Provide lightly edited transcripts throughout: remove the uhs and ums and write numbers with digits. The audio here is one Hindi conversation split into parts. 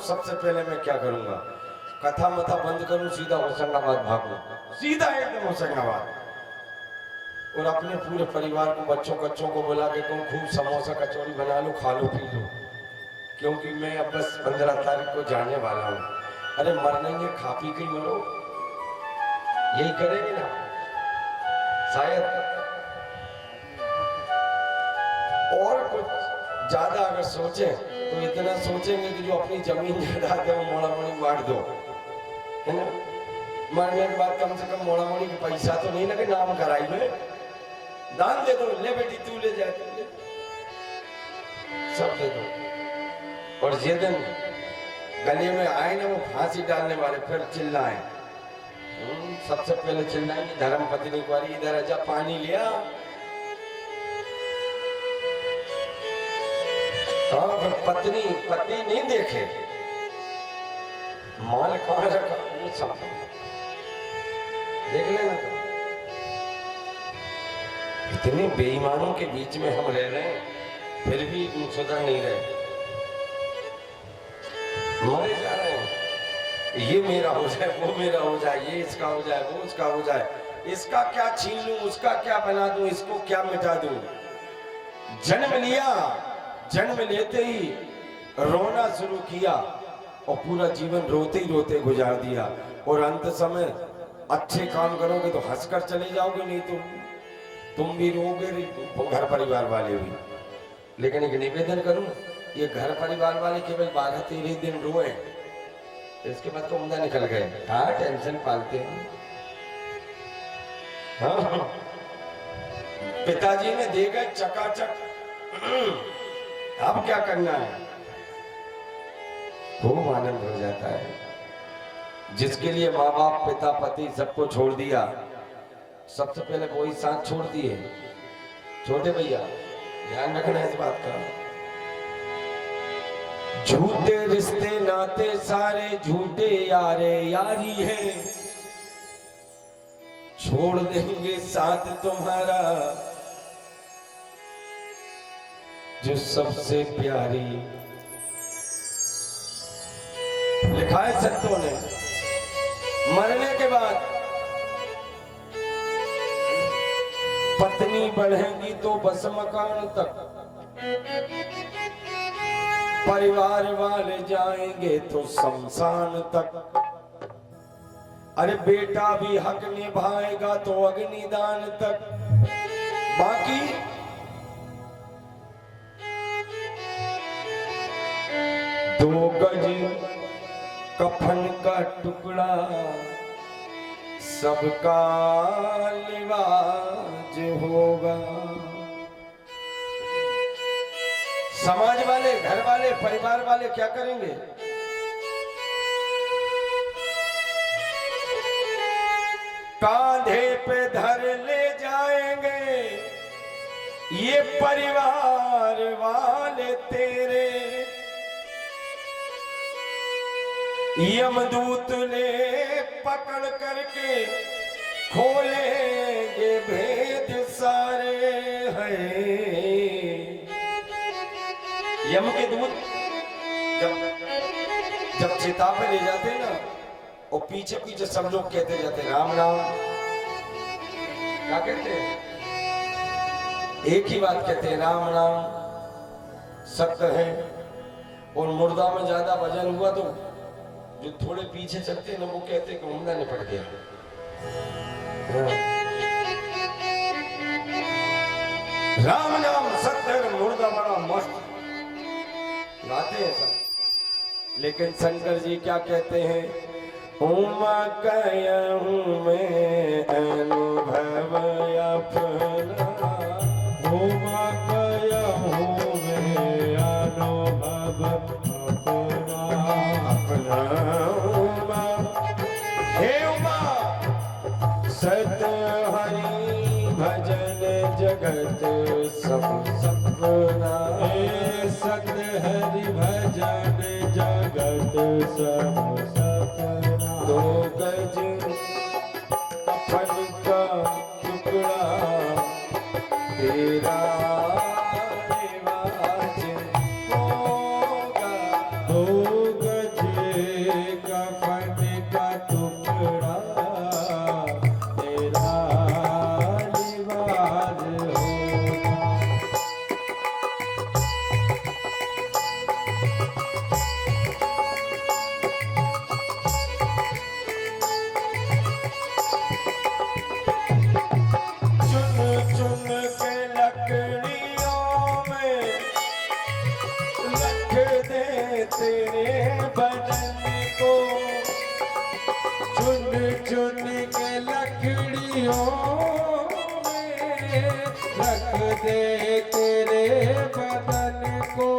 सबसे पहले मैं क्या करूंगा, कथा मथा बंद करूं, सीधा होशंगाबाद भागूं, सीधा एकदम होशंगाबाद, और अपने पूरे परिवार को, बच्चों कच्चों को बुला के कहूं खूब समोसा कचौड़ी बना लो, खा लो पी लो, क्योंकि मैं अब बस 15 तारीख को जाने वाला हूं। अरे मरने खा पी के ही मरो, यही करेंगे ना शायद। और कुछ ज्यादा अगर सोचे तो इतना सोचेंगे कि जो अपनी जमीन जायदाद है वो मोड़ा मोड़ी बांट दो, है ना। मरने के बाद कम से कम मोड़ा मोड़ी का पैसा तो नहीं लगे, नाम कराई में दान दे दो, ले बेटी तू ले जा, तू ले, सब दे दो। और ये दिन गले में आए ना वो फांसी डालने वाले, फिर चिल्लाए, सबसे पहले चिल्लाएंगे धर्म पत्नी कुंवारी इधर आजा, पानी लिया। हाँ, फिर पत्नी नहीं देखे, माल कहाँ रखा वो सब देख लेना। इतने बेईमानों के बीच में हम रह रहे हैं, फिर भी सुधर नहीं रहे, मरे जा रहे हैं। ये मेरा हो जाए, वो मेरा हो जाए, ये इसका हो जाए, वो उसका हो जाए, इसका क्या छीन लूं, उसका क्या बना दूं, इसको क्या मिटा दूं। जन्म लिया, जन्म लेते ही रोना शुरू किया और पूरा जीवन रोते ही रोते गुजार दिया, और अंत समय अच्छे काम करोगे तो हंसकर चले जाओगे, नहीं तो तुम भी रोगे, घर परिवार वाले भी। लेकिन एक निवेदन करूं, ये घर परिवार वाले केवल 12-13 दिन रोए, इसके बाद तो उम्दा निकल गए। हाँ, टेंशन पालते हैं। हाँ, पिताजी ने दे गए चकाचक, अब क्या करना है, खूब आनंद हो जाता है। जिसके लिए माँ बाप पिता पति सबको छोड़ दिया, सबसे पहले वो ही साथ छोड़ दिए। छोटे भैया ध्यान रखना इस बात का, झूठे रिश्ते नाते सारे झूठे यारे यारी है, छोड़ देंगे साथ तुम्हारा जो सबसे प्यारी। लिखा है संतों ने, मरने के बाद पत्नी बढ़ेगी तो बस मकान तक, परिवार वाले जाएंगे तो शमशान तक, अरे बेटा भी हक निभाएगा तो अग्निदान तक, बाकी दो गज कफन का टुकड़ा सबका लिवाज होगा। समाज वाले, घर वाले, परिवार वाले क्या करेंगे, कांधे पे धर ले जाएंगे ये परिवार वाले तेरे, यमदूत ने पकड़ करके खोलेंगे भेद सारे हैं। यम के दूत जब चिता पे ले जाते ना, और पीछे पीछे सब लोग कहते जाते राम राम, क्या कहते हैं, एक ही बात कहते हैं, राम राम सत्य है। और मुर्दा में ज्यादा वजन हुआ तो जो थोड़े पीछे चलते हैं ना, वो कहते हैं कि उम्दा निपट गया। राम नाम सत्य है, मुर्दा बड़ा मस्त गाते हैं सब। लेकिन शंकर जी क्या कहते हैं, उमा कहूँ मैं अनुभव अपना, उमा कहूँ मैं अनुभव अपना, उमा हे उमा सत हरि भजन जगत सब सपना, सत हरि भजन जगत सब सपना, दो गज कफन का टुकड़ा तेरा रिवाज होगा, दो गज बदन को, चुन चुन के लकड़ियों में रख दे तेरे बदन को,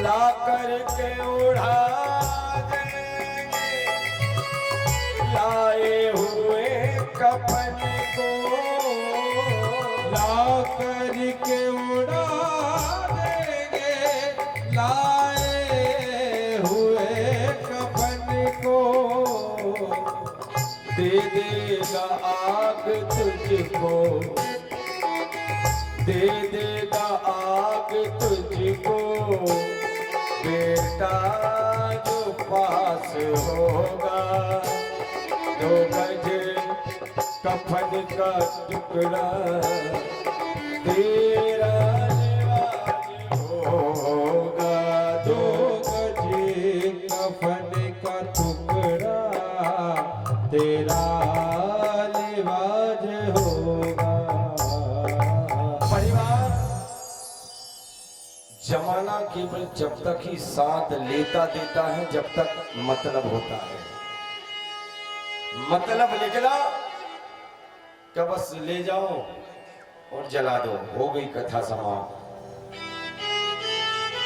ला करके उड़ा देंगे लाए हुए कफन को, ला करके उड़ा देंगे लाए हुए कफन को, दे देगा आग तुझको, दे देगा आग तुझको, बेटा जो पास होगा, 2 गज कफन का टुकड़ा तेरा लिबास होगा, 2 गज कफन का टुकड़ा तेरा लिबास होगा। परिवार, जमाना केवल जब तक ही साथ लेता देता है जब तक मतलब होता है। मतलब निकला तो बस ले जाओ और जला दो, हो गई कथा समाप्त।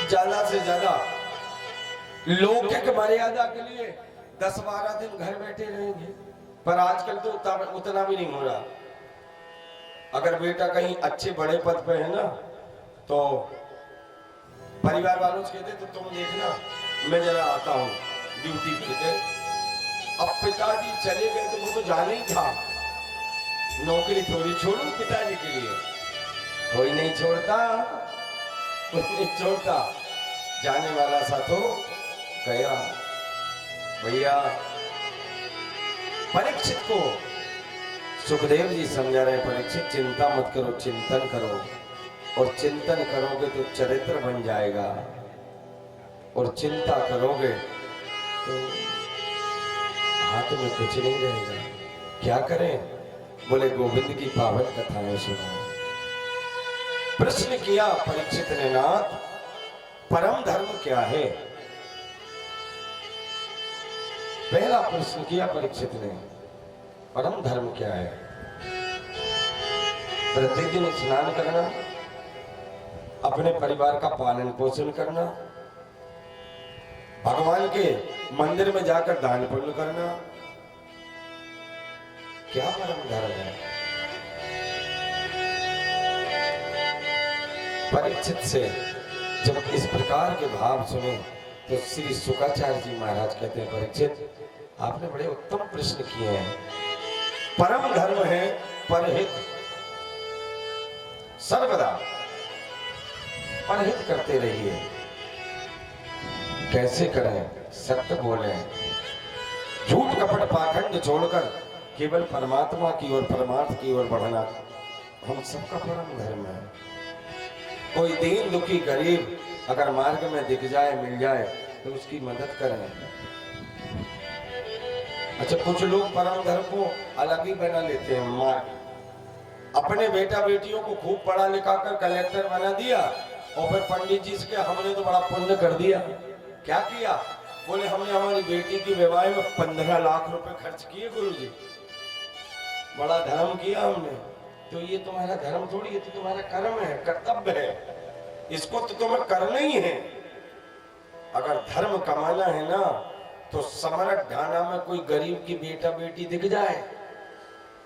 ज्यादा से ज्यादा लौकिक मर्यादा के लिए 10-12 दिन घर बैठे रहेंगे, पर आजकल तो उतना भी नहीं हो रहा। अगर बेटा कहीं अच्छे बड़े पद पे है ना, तो परिवार वालों से कहते तो तुम देखना मैं जरा आता हूँ ड्यूटी पे। अब पिताजी चले गए तो वो तो जाना ही था, नौकरी थोड़ी छोड़ू पिताजी के लिए, कोई नहीं छोड़ता, कोई नहीं छोड़ता, जाने वाला सा तो गया। भैया परीक्षित को सुखदेव जी समझा रहे, परीक्षित चिंता मत करो, चिंतन करो, और चिंतन करोगे तो चरित्र बन जाएगा, और चिंता करोगे तो हाथ में कुछ नहीं रहेगा। क्या करें? बोले गोविंद की पावन कथाएं सुनो। प्रश्न किया परीक्षित ने, नाथ परम धर्म क्या है? पहला प्रश्न किया परीक्षित ने, परम धर्म क्या है? प्रतिदिन स्नान करना, अपने परिवार का पालन पोषण करना, भगवान के मंदिर में जाकर दान पुण्य करना, क्या परम धर्म है? परीक्षित से जब इस प्रकार के भाव सुने तो श्री शुक्राचार्य जी महाराज कहते हैं, परीक्षित आपने बड़े उत्तम प्रश्न किए हैं। परम धर्म है परहित, सर्वदा परहित करते रहिए। कैसे करें? सत्य बोलें, झूठ कपट पाखंड छोड़कर केवल परमात्मा की ओर, परमार्थ की ओर बढ़ना हम सबका परम धर्म है। कोई दीन दुखी गरीब अगर मार्ग में दिख जाए, मिल जाए तो उसकी मदद करें। अच्छा, कुछ लोग परम धर्म को अलग ही बना लेते हैं। माँ अपने बेटा बेटियों को खूब पढ़ा लिखा कर कलेक्टर बना दिया, और फिर पंडित जी से हमने तो बड़ा पुण्य कर दिया। क्या किया? बोले हमने हमारी बेटी की विवाह में 15 लाख रुपए खर्च किए गुरुजी, बड़ा धर्म किया हमने। तो ये तुम्हारा धर्म थोड़ी, ये तो तुम्हारा कर्म है, कर्तव्य है, इसको तो तुम्हें करना ही है। अगर धर्म कमाना है ना, तो समरक ढाना में कोई गरीब की बेटा बेटी दिख जाए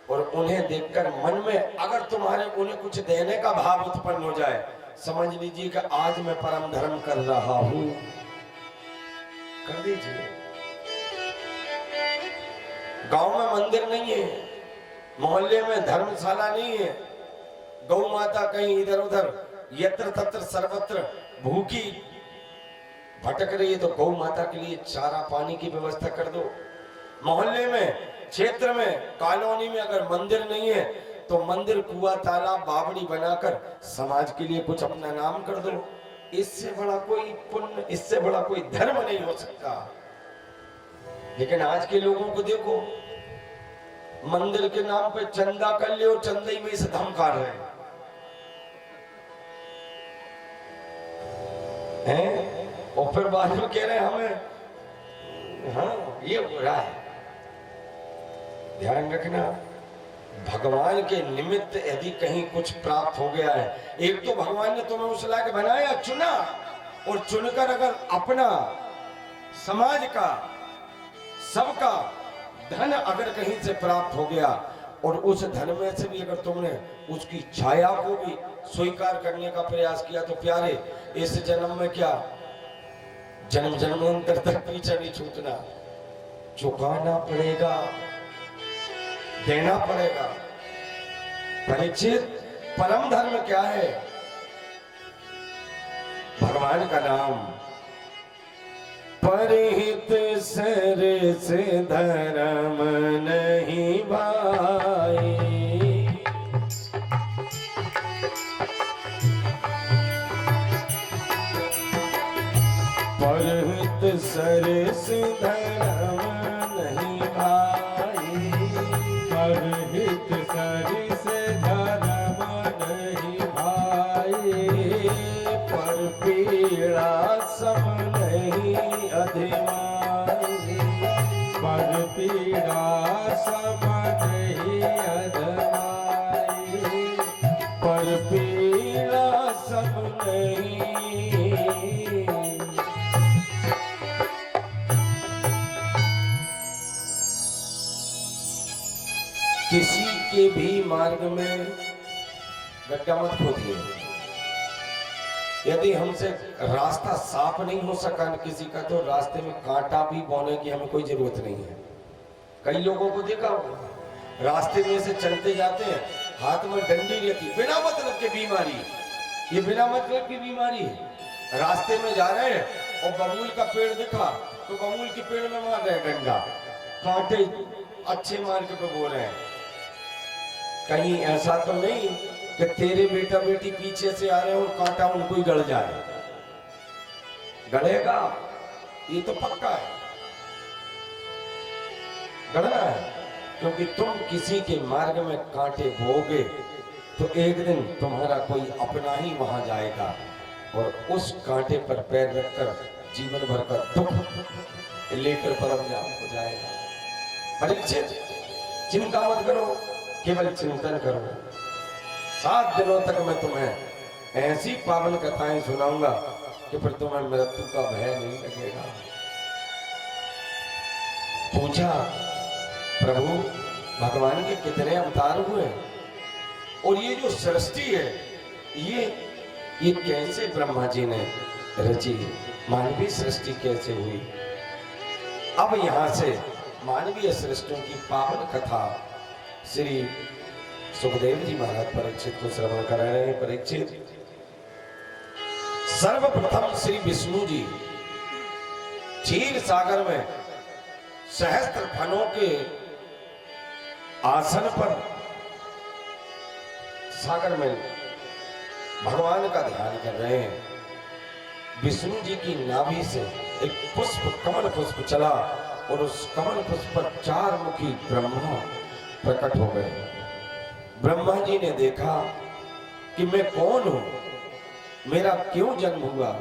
और उन्हें देखकर मन में अगर तुम्हारे उन्हें कुछ देने का भाव उत्पन्न हो जाए, समझ लीजिए कि आज मैं परम धर्म कर रहा हूं, कर दीजिए। गांव में मंदिर नहीं है, मोहल्ले में धर्मशाला नहीं है, गौ माता कहीं इधर उधर यत्र तत्र सर्वत्र भूखी भटक रही है, तो गौ माता के लिए चारा पानी की व्यवस्था कर दो। मोहल्ले में, क्षेत्र में, कॉलोनी में अगर मंदिर नहीं है तो मंदिर, कुआं, तालाब, बावड़ी बनाकर समाज के लिए कुछ अपना नाम कर दो। इससे बड़ा कोई पुण्य, इससे बड़ा कोई धर्म नहीं हो सकता। लेकिन आज के लोगों को देखो, मंदिर के नाम पे चंदा कर ले और चंदई में से धमका रहे हैं। और फिर बाद में कह रहे हैं हमें हाँ ये हो रहा है। ध्यान रखना, भगवान के निमित्त यदि कहीं कुछ प्राप्त हो गया है, एक तो भगवान ने तुम्हें उस लायक बनाया, चुना, और चुनकर अगर अपना समाज का सबका धन अगर कहीं से प्राप्त हो गया और उस धन में से भी अगर तुमने उसकी छाया को भी स्वीकार करने का प्रयास किया तो प्यारे इस जन्म में क्या जन्म जन्मांतर तक पीछे नहीं छूटना, चुकाना पड़ेगा, देना पड़ेगा। परीक्षित, परम धर्म क्या है? भगवान का नाम। परहित सरस धर्म नहीं भाई, परहित सरस धर्म नहीं भाई, परहित सरस धर्म नहीं भाई, पर पीड़ा सम नहीं अधमाई, पर पीड़ा सम नहीं अधमाई, पर पीड़ा सम नहीं। किसी के भी मार्ग में गड्ढा मत खोदिए। यदि हमसे रास्ता साफ नहीं हो सका किसी का, तो रास्ते में कांटा भी बोने की हमें कोई जरूरत नहीं है। कई लोगों को देखा होगा, रास्ते में से चलते जाते हैं, हाथ में डंडी रहती, बिना मतलब की बीमारी, ये बिना मतलब की बीमारी है। रास्ते में जा रहे हैं और बबूल का पेड़ दिखा तो बबूल के पेड़ में मार रहे हैं डंडा, कांटे अच्छे मार के बोल रहे हैं। कहीं ऐसा तो नहीं कि तेरे बेटा बेटी पीछे से आ रहे हो, कांटा उनको ही गड़ जाए? गड़ेगा, ये तो पक्का है, गड़ना है। क्योंकि तुम किसी के मार्ग में कांटे बोओगे तो एक दिन तुम्हारा कोई अपना ही वहां जाएगा और उस कांटे पर पैर रखकर जीवन भर का दुख लेकर परमधाम को जाएगा। परीक्षित, चिंता मत करो, केवल चिंतन करो। 7 दिनों तक मैं तुम्हें ऐसी पावन कथाएं सुनाऊंगा कि फिर तुम्हें मृत्यु का भय नहीं लगेगा। पूछा, प्रभु भगवान के कितने अवतार हुए और ये जो सृष्टि है ये कैसे ब्रह्मा जी ने रची, मानवीय सृष्टि कैसे हुई? अब यहां से मानवीय सृष्टियों की पावन कथा श्री सुखदेव जी महाराज परीक्षित को श्रवण करा रहे हैं। परीक्षित, सर्वप्रथम श्री विष्णु जी क्षीर सागर में सहस्त्र फनों के आसन पर सागर में भगवान का ध्यान कर रहे हैं। विष्णु जी की नाभि से एक पुष्प, कमल पुष्प चला और उस कमल पुष्प पर 4 मुखी ब्रह्मा प्रकट हो गए। ब्रह्मा जी ने देखा कि मैं कौन हूं, मेरा क्यों जन्म हुआ।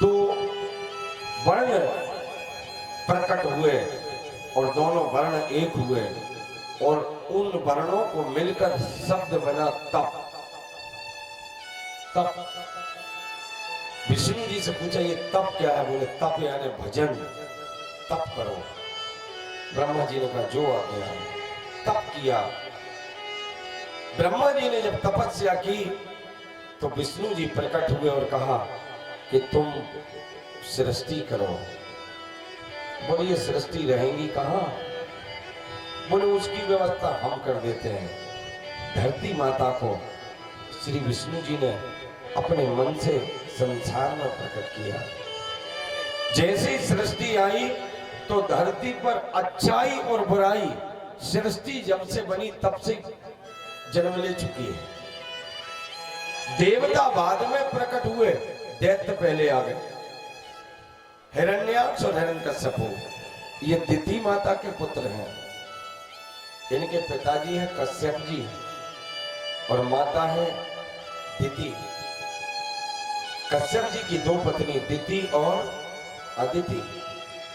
2 वर्ण प्रकट हुए और दोनों वर्ण एक हुए और उन वर्णों को मिलकर शब्द बना तप। तप। विष्णु जी से पूछा ये तप क्या है? बोले तप यानी भजन, तप करो। ब्रह्मा जी ने कहा जो आ गया। तप किया। ब्रह्मा जी ने जब तपस्या की तो विष्णु जी प्रकट हुए और कहा कि तुम सृष्टि करो। बोले ये सृष्टि रहेंगी कहां? बोले उसकी व्यवस्था हम कर देते हैं। धरती माता को श्री विष्णु जी ने अपने मन से संसार में प्रकट किया। जैसे सृष्टि आई तो धरती पर अच्छाई और बुराई सृष्टि जब से बनी तब से जन्म ले चुकी है। देवता बाद में प्रकट हुए, दैत्य पहले आ गए। हिरण्याक्ष और हिरण्यकश्यप ये दिति माता के पुत्र हैं। इनके पिताजी हैं कश्यप जी और माता है दिति। कश्यप जी की दो पत्नी दिति और अदिति।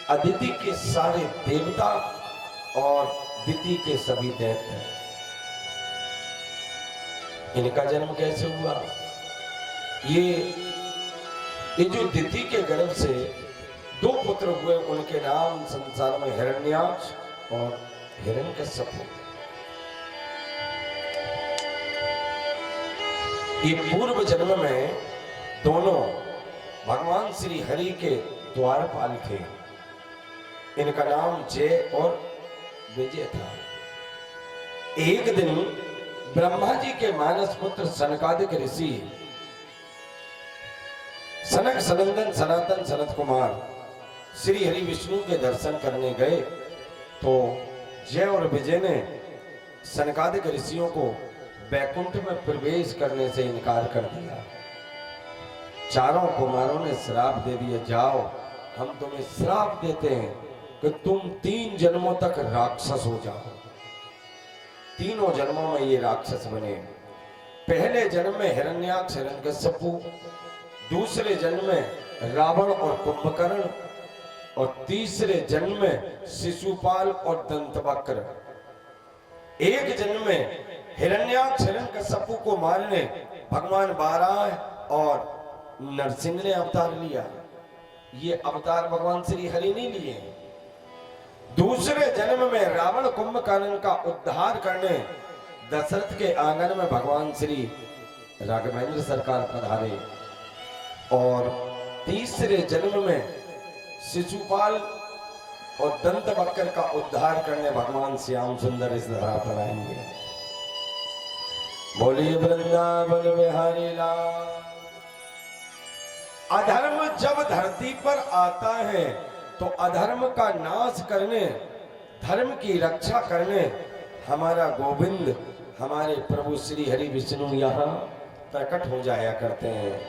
अदिति के सारे देवता और दिति के सभी दैत्य। इनका जन्म कैसे हुआ? ये जो दिति के गर्भ से दो पुत्र हुए, उनके नाम संसार में हिरण्याक्ष और हिरण्यकश्यप। ये पूर्व जन्म में दोनों भगवान श्री हरि के द्वारपाल थे। इनका नाम जय और विजय था। एक दिन ब्रह्मा जी के मानस पुत्र सनकादिक ऋषि सनक सनंदन सनातन सनत कुमार श्री हरि विष्णु के दर्शन करने गए तो जय और विजय ने सनकादिक ऋषियों को वैकुंठ में प्रवेश करने से इनकार कर दिया। चारों कुमारों ने श्राप दे दिया, जाओ हम तुम्हें श्राप देते हैं कि तुम 3 जन्मों तक राक्षस हो जाओ। तीनों जन्मों में ये राक्षस बने। पहले जन्म में हिरण्याक्ष हिरण्यकश्यपु, दूसरे जन्म में रावण और कुंभकर्ण, और तीसरे जन्म में शिशुपाल और दंतवक्र। एक जन्म में हिरण्याक्ष हिरण्यकश्यपु को मारने भगवान वाराह और नरसिंह ने अवतार लिया। ये अवतार भगवान श्री हरि ने लिए। दूसरे जन्म में रावण कुंभकर्ण का उद्धार करने दशरथ के आंगन में भगवान श्री राघवेंद्र सरकार पधारे। और तीसरे जन्म में शिशुपाल और दंतवक्र का उद्धार करने भगवान श्याम सुंदर इस धरा पर आएंगे। बोलिए वृंदावन बिहारी लाल। अधर्म जब धरती पर आता है तो अधर्म का नाश करने, धर्म की रक्षा करने हमारा गोविंद, हमारे प्रभु श्री हरि विष्णु यहाँ प्रकट हो जाया करते हैं।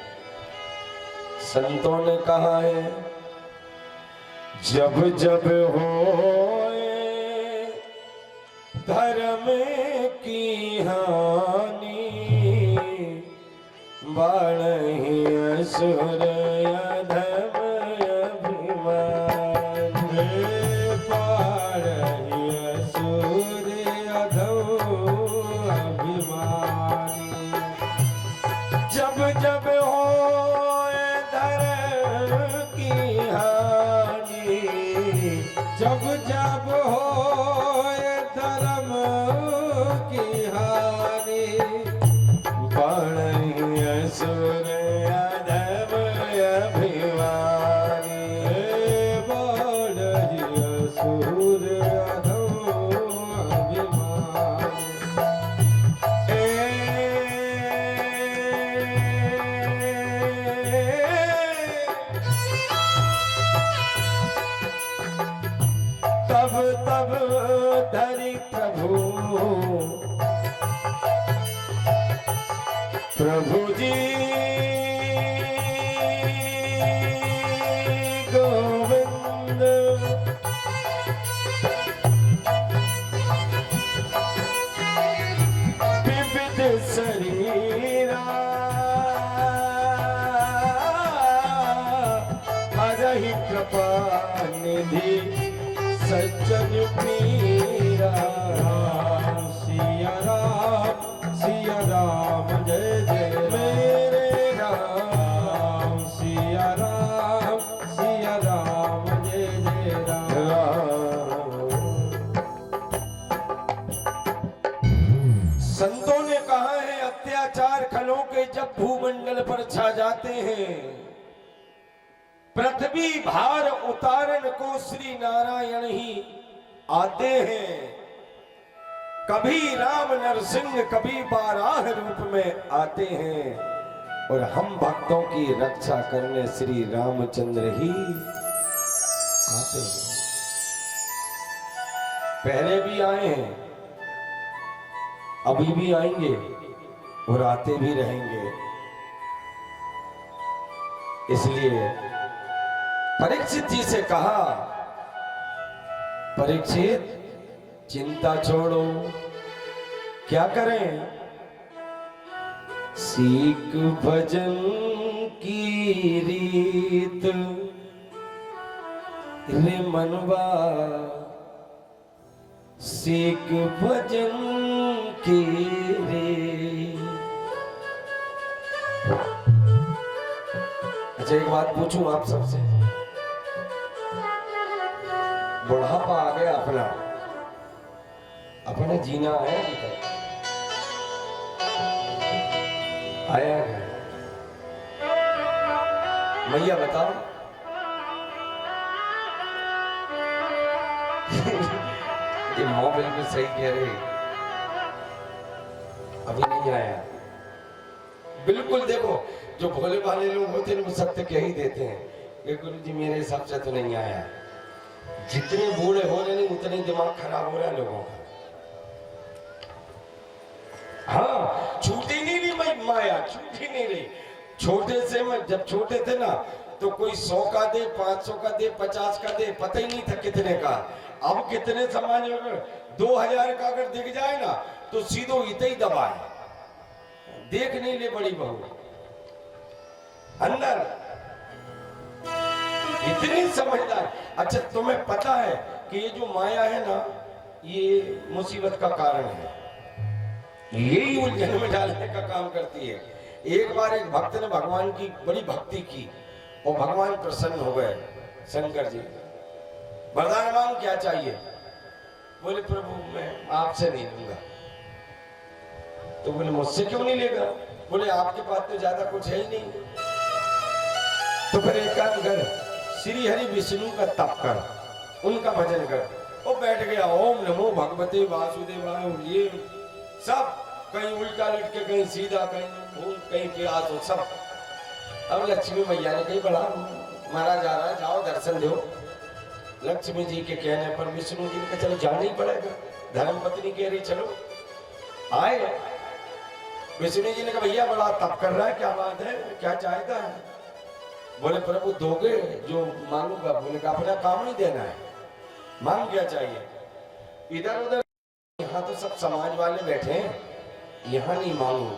संतों ने कहा है, जब जब होए धर्म की हानि, बाढ़हि असुर अधम अभिमान। बाढ़हि असुर अधम अभिमान। जब जब होए धर्म की हानि, जब जब होए धर्म की हानि, बाढ़हि असुर अधम अभिमानी। बाढ़हि असुर अधम अभिमानी। तब तब धरि प्रभु जी गोविंद, विविध शरीरा हरहि कृपा निधि सज्जन पीरा। सिया राम जय जय मेरे राम। सिया राम जय जय राम। संतों ने कहा है, अत्याचार खलों के जब भूमंडल पर छा जाते हैं, पृथ्वी भार उतारन को श्री नारायण ही आते हैं। कभी राम नरसिंह, कभी बाराह रूप में आते हैं, और हम भक्तों की रक्षा करने श्री रामचंद्र ही आते हैं। पहले भी आए हैं, अभी भी आएंगे और आते भी रहेंगे। इसलिए परीक्षित जी से कहा, परीक्षित चिंता छोड़ो, क्या करें? सीख भजन की रीत रे मनवा सीख भजन की रे। अच्छा एक बात पूछूं आप सबसे, बुढ़ापा आ गया अपना, अपने जीना है आया है? भैया बताओ ये माँ बिल्कुल सही कह रही, अभी नहीं आया। बिल्कुल देखो जो भोले भाले लोग होते हैं वो सत्य कह ही देते हैं कि गुरु जी मेरे हिसाब से तो नहीं आया। जितने बूढ़े हो रहे हैं उतने दिमाग खराब हो रहा है लोगों का। हाँ छूटी नहीं रही भाई माया, छूटी नहीं रही। छोटे से मैं जब छोटे थे ना तो कोई 100 का दे, 500 का दे, 50 का दे, पता ही नहीं था कितने का। अब कितने समाज में 2000 का अगर दिख जाए ना तो सीधो इतना ही दबाए, देख नहीं ले बड़ी बहू अंदर इतनी समझदार। अच्छा तुम्हें पता है कि ये जो माया है ना ये मुसीबत का कारण है, यही उलझन में डालने का काम करती है। एक बार एक भक्त ने भगवान की बड़ी भक्ति की और भगवान प्रसन्न हो गए। शंकर जी वरदान मांग क्या चाहिए? बोले प्रभु मैं आपसे नहीं लूंगा। तो बोले मुझसे क्यों नहीं लेगा? बोले आपके पास तो ज्यादा कुछ है ही नहीं। तो फिर एक काम कर, श्री हरि विष्णु का तप कर, उनका भजन कर। वो बैठ गया ओम नमो भगवते वासुदेवाय, ये सब कहीं उल्टा लट के कहीं सीधा कहीं के आसो सब। अब लक्ष्मी मैया ने कही बड़ा मारा जा रहा है, जाओ दर्शन दो। लक्ष्मी जी के कहने पर विष्णु जी ने कहा चलो जाना ही पड़ेगा, धर्म पत्नी कह रही चलो। आए विष्णु जी ने कहा भैया बड़ा तप कर रहा है, क्या बात है, क्या चाहता है? बोले प्रभु दोगे जो मांगूंगा। बोले का अपना काम नहीं देना है, मांग क्या चाहिए? इधर उधर यहाँ तो सब समाज वाले बैठे हैं, यहाँ नहीं मांगू।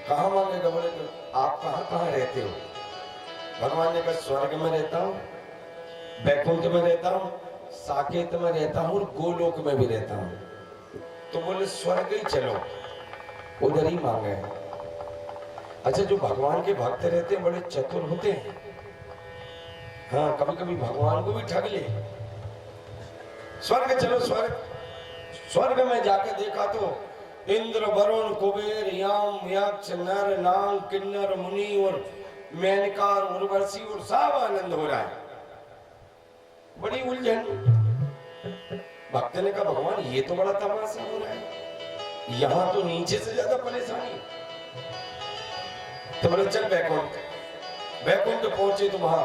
कहाँ मांगेगा? बोले आप कहाँ रहते हो? भगवान ने कहा स्वर्ग में रहता हूँ, वैकुंठ में रहता हूँ, साकेत में रहता हूँ और गोलोक में भी रहता हूँ। तो बोले स्वर्ग ही चलो, उधर ही मांगे। अच्छा जो भगवान के भक्त रहते हैं बड़े चतुर होते हैं। हाँ कभी कभी भगवान को भी ठग ले। स्वर्ग चलो स्वर्ग। स्वर्ग में जाकर देखा तो इंद्र वरुण कुबेर याम यक्ष नर नाग किन्नर मुनि और मेनका और उर्वशी और सब आनंद हो रहा है। बड़ी उलझन। भक्त ने कहा भगवान ये तो बड़ा तमाशा हो रहा है, यहाँ तो नीचे से ज्यादा परेशानी। तो बोले चल वैकुंठ। वैकुंठ पहुंचे तो वहां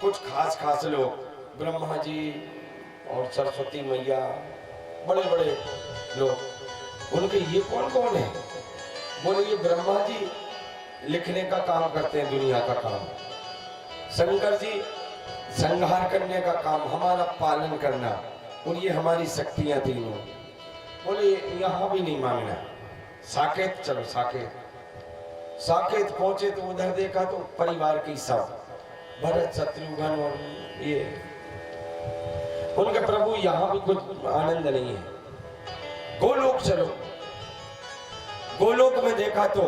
कुछ खास लोग, ब्रह्मा जी और सरस्वती मैया, बड़े बड़े लोग। उनके ये कौन कौन है? बोले ये ब्रह्मा जी लिखने का काम करते हैं, दुनिया का काम। शंकर जी संहार करने का काम, हमारा पालन करना, और ये हमारी शक्तियां तीनों। बोले यहां भी नहीं मांगना, साकेत चलो साकेत। साकेत पहुंचे तो उधर देखा तो परिवार की सब भरत शत्रुघ्न और ये। उनके प्रभु यहाँ भी कुछ आनंद नहीं है, गोलोक चलो। गोलोक में देखा तो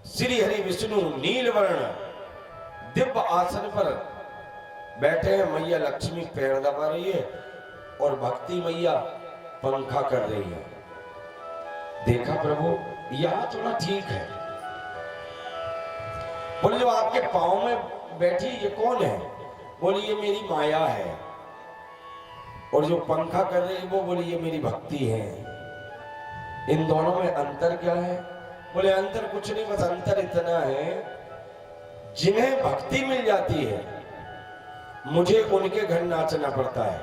श्री हरि विष्णु नीलवर्ण दिव्य आसन पर बैठे हैं। मैया लक्ष्मी पैर दबा रही है और भक्ति मैया पंखा कर रही है। देखा प्रभु यहां थोड़ा ठीक है। बोले जो आपके पांव में बैठी ये कौन है? बोली ये मेरी माया है। और जो पंखा कर रही है वो बोली ये मेरी भक्ति है। इन दोनों में अंतर क्या है? बोले अंतर कुछ नहीं, बस अंतर इतना है जिन्हें भक्ति मिल जाती है मुझे उनके घर नाचना पड़ता है,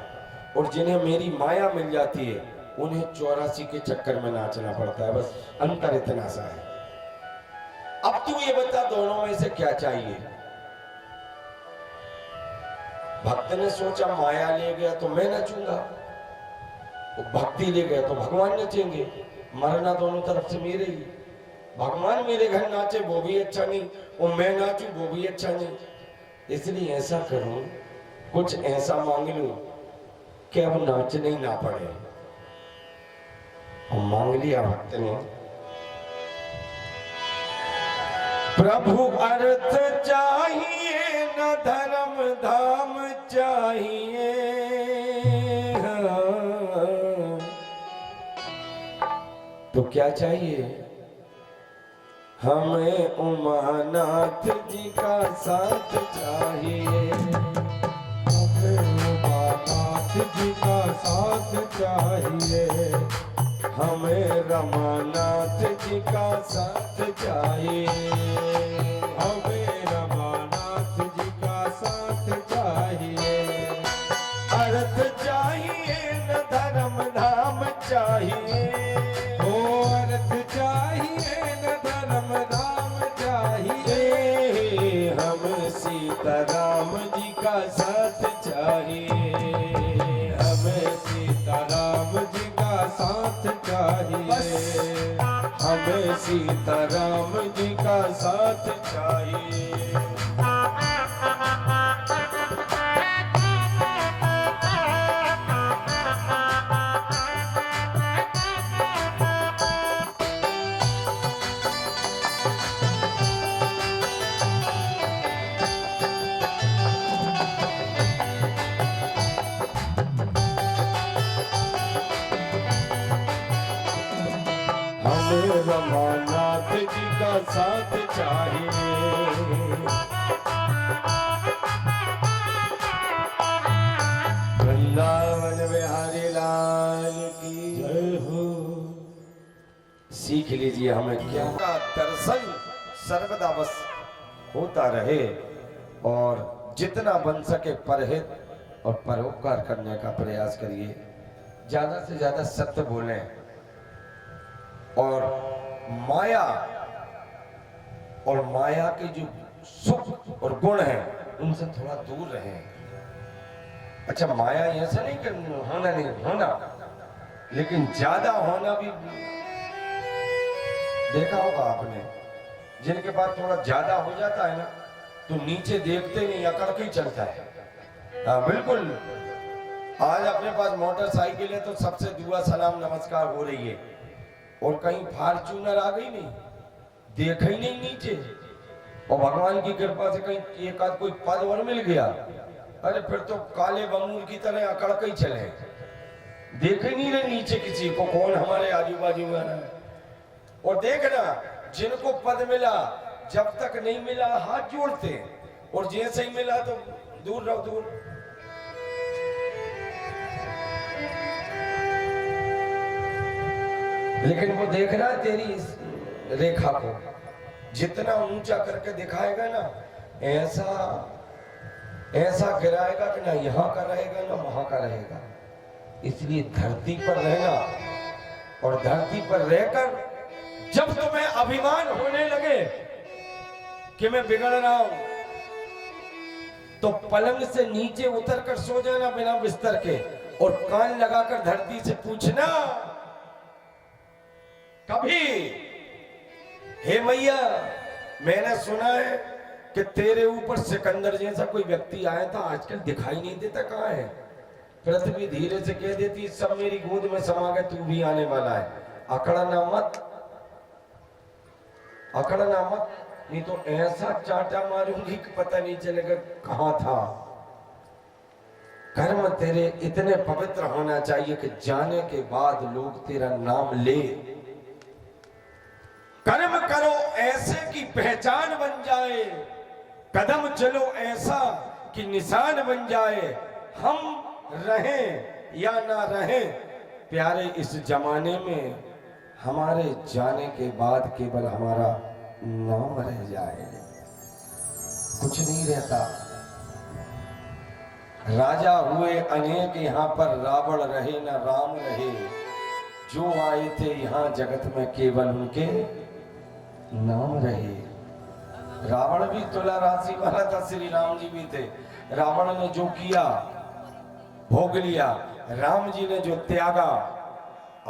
और जिन्हें मेरी माया मिल जाती है उन्हें 84 के चक्कर में नाचना पड़ता है। बस अंतर इतना सा है। अब तू ये बता दोनों में से क्या चाहिए? भक्त ने सोचा माया ले गया तो मैं नचूंगा, भक्ति ले गया तो भगवान नचेंगे, मरना दोनों तरफ से मेरे ही। भगवान मेरे घर नाचे वो भी अच्छा नहीं, और मैं नाचूं वो भी अच्छा नहीं। इसलिए ऐसा करूं, कुछ ऐसा मांग लूं कि अब नाचने ही ना पड़े। और मांग लिया भक्त ने, प्रभु अर्थ चाहिए न धर्म धाम चाहिए, हाँ। तो क्या चाहिए? हमें उमानाथ जी का साथ चाहिए। हमें उमानाथ जी का साथ चाहिए। हमें रमानाथ जी का साथ चाहिए। हमें रमानाथ जी का साथ चाहिए। अर्थ चाहिए न धर्म धाम चाहिए। ओ अर्थ चाहिए न धर्म धाम चाहिए। हम सीताराम जी का साथ चाहिए। हमें सीताराम जी का साथ चाहिए। हमें सीताराम जी का साथ चाहिए। हमें रमानाथ जी का साथ चाहिए। वृंदावन बिहारी लाल की जय हो। सीख लीजिए हमें क्या का दर्शन सर्वदा बस होता रहे, और जितना बन सके परहित और परोपकार करने का प्रयास करिए। ज्यादा से ज्यादा सत्य बोलें, और माया के जो सुख और गुण हैं उनसे थोड़ा दूर रहें। अच्छा, माया ऐसा नहीं कि होना नहीं होना, लेकिन ज्यादा होना भी देखा होगा आपने, जिनके पास थोड़ा ज्यादा हो जाता है ना तो नीचे देखते नहीं, अकड़ के ही चलता है। हाँ बिल्कुल। आज अपने पास मोटरसाइकिल है तो सबसे दुआ सलाम नमस्कार हो रही है, और कहीं फॉर्च्यूनर आ गई नहीं, देखा ही नहीं नीचे, और भगवान की कृपा से कहीं एक आध कोई पद और मिल गया, अरे फिर तो काले बमूर की तरह अकड़ के ही चले, देख ही नहीं रहे नीचे किसी को कौन हमारे आजू बाजू में है। और देखना, जिनको पद मिला जब तक नहीं मिला हाथ जोड़ते, और जैसे ही मिला तो दूर रहो दूर। लेकिन वो देख रहा है तेरी इस रेखा को, जितना ऊंचा करके दिखाएगा ना, ऐसा ऐसा गिराएगा कि ना यहाँ का रहेगा ना वहां का रहेगा। इसलिए धरती पर रहना, और धरती पर रहकर जब तुम्हें अभिमान होने लगे कि मैं बिगड़ रहा हूं, तो पलंग से नीचे उतरकर सो जाना बिना बिस्तर के, और कान लगाकर धरती से पूछना कभी, हे मैया, मैंने सुना है कि तेरे ऊपर सिकंदर जैसा कोई व्यक्ति आया था, आजकल दिखाई नहीं देता, कहाँ है? पृथ्वी धीरे से कह देती सब मेरी गोद में समा गए, तू भी आने वाला है। अकड़ना मत, अकड़ना मत, नहीं तो ऐसा चाटा मारूंगी कि पता नहीं चलेगा कहां था। कर्म तेरे इतने पवित्र होना चाहिए कि जाने के बाद लोग तेरा नाम ले। कर्म करो ऐसे कि पहचान बन जाए, कदम चलो ऐसा कि निशान बन जाए। हम रहें या ना रहें प्यारे, इस जमाने में हमारे जाने के बाद केवल हमारा नाम रह जाए, कुछ नहीं रहता। राजा हुए अनेक यहाँ पर, रावण रहे न राम रहे, जो आए थे यहाँ जगत में केवल उनके नाम रहे। रावण भी तुला राशि वाला था, श्री राम जी भी थे। रावण ने जो किया भोग लिया, राम जी ने जो त्यागा,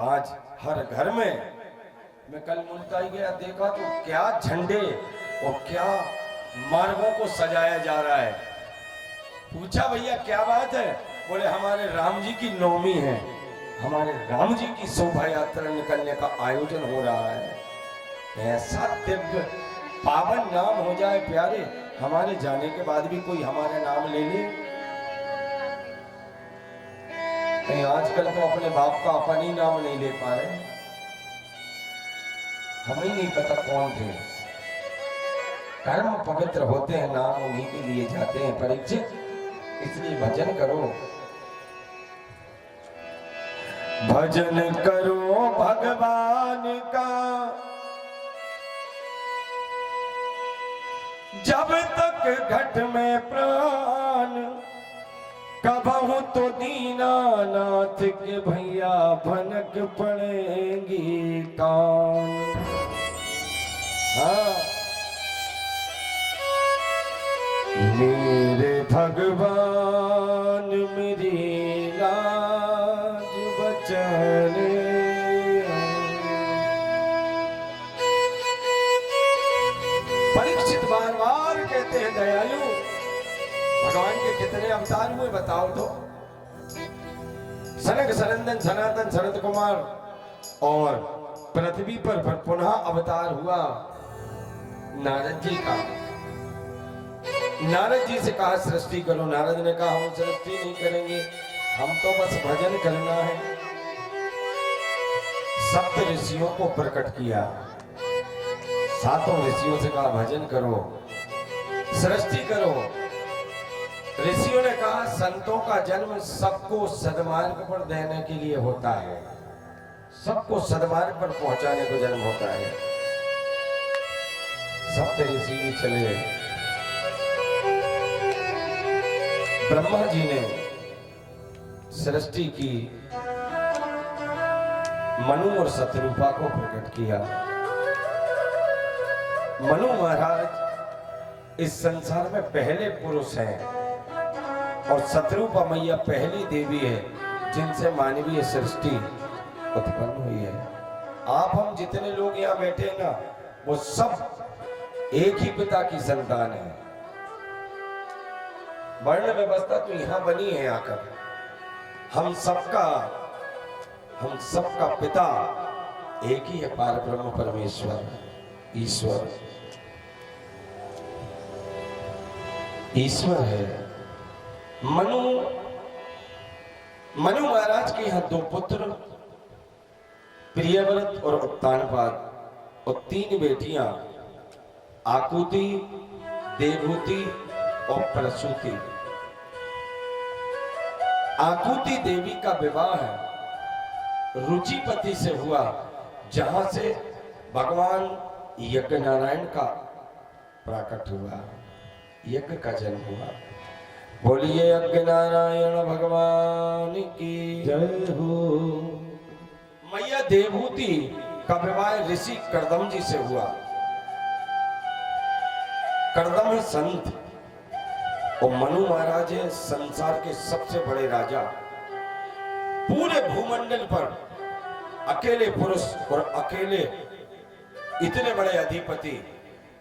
आज हर घर में मैं कल मुल्ताई गया, देखा तो क्या झंडे और क्या मार्गों को सजाया जा रहा है। पूछा भैया क्या बात है? बोले हमारे राम जी की नवमी है, हमारे राम जी की शोभा यात्रा निकलने का आयोजन हो रहा है। ऐसा दिव्य पावन नाम हो जाए प्यारे, हमारे जाने के बाद भी कोई हमारा नाम ले ले। नहीं, आजकल तो अपने बाप का अपन ही नाम नहीं ले पा रहे, हमें नहीं पता कौन थे। कर्म पवित्र होते हैं, नाम उन्हीं के लिए जाते हैं परीक्षित, इसलिए भजन करो, भजन करो भगवान का जब तक घट में प्राण, कबहू तो दीनानाथ के भैया भनक पड़ेंगी कान। हाँ, मेरे भगवान मेरी लाज बचाने, परीक्षित बार बार कहते हैं दयालु भगवान के कितने अवतार हुए बताओ तो। सनक सनंदन सनातन सनत कुमार और पृथ्वी पर पुनः अवतार हुआ नारद जी का। नारद जी से कहा सृष्टि करो, नारद ने कहा हम सृष्टि नहीं करेंगे, हम तो बस भजन करना है। सप्त ऋषियों को प्रकट किया, सातों ऋषियों से कहा भजन करो, सृष्टि करो। ऋषियों ने कहा संतों का जन्म सबको सदमार्ग पर देने के लिए होता है, सबको सदमार्ग पर पहुंचाने को जन्म होता है। सप्त ऋषि भी चले। ब्रह्मा जी ने सृष्टि की, मनु और शत्रुपा को प्रकट किया। मनु महाराज इस संसार में पहले पुरुष हैं और शत्रुपा मैया पहली देवी है जिनसे मानवीय सृष्टि उत्पन्न हुई है। आप हम जितने लोग यहाँ बैठे हैं ना, वो सब एक ही पिता की संतान है। वर्ण व्यवस्था तो यहाँ बनी है आकर, हम सबका पिता एक ही है, पार ब्रह्म परमेश्वर ईश्वर ईश्वर है। मनु महाराज के यहाँ दो पुत्र प्रियव्रत और उत्तानपाद और तीन बेटियां आकुति, देवहूति और प्रसूति। आकुति देवी का विवाह रुचिपति से हुआ, जहां से भगवान यज्ञ नारायण का प्राकट हुआ, यज्ञ का जन्म हुआ। बोलिए यज्ञ नारायण भगवान की जय हो। मैया देवहूति का विवाह ऋषि कर्दम जी से हुआ। कर्दम है संत और मनु महाराज है संसार के सबसे बड़े राजा। पूरे भूमंडल पर अकेले पुरुष और अकेले इतने बड़े अधिपति,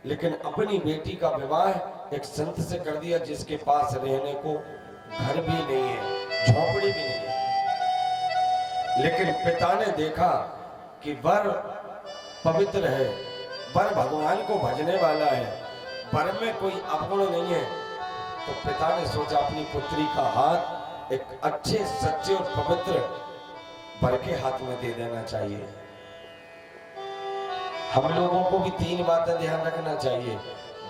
लेकिन अपनी बेटी का विवाह एक संत से कर दिया जिसके पास रहने को घर भी नहीं है, झोपड़ी भी नहीं है। लेकिन पिता ने देखा कि वर पवित्र है, वर भगवान को भजने वाला है, वर में कोई अवगुण नहीं है, तो पिता ने सोचा अपनी पुत्री का हाथ एक अच्छे सच्चे और पवित्र वर के हाथ में दे देना चाहिए। हम लोगों को भी तीन बातें ध्यान रखना चाहिए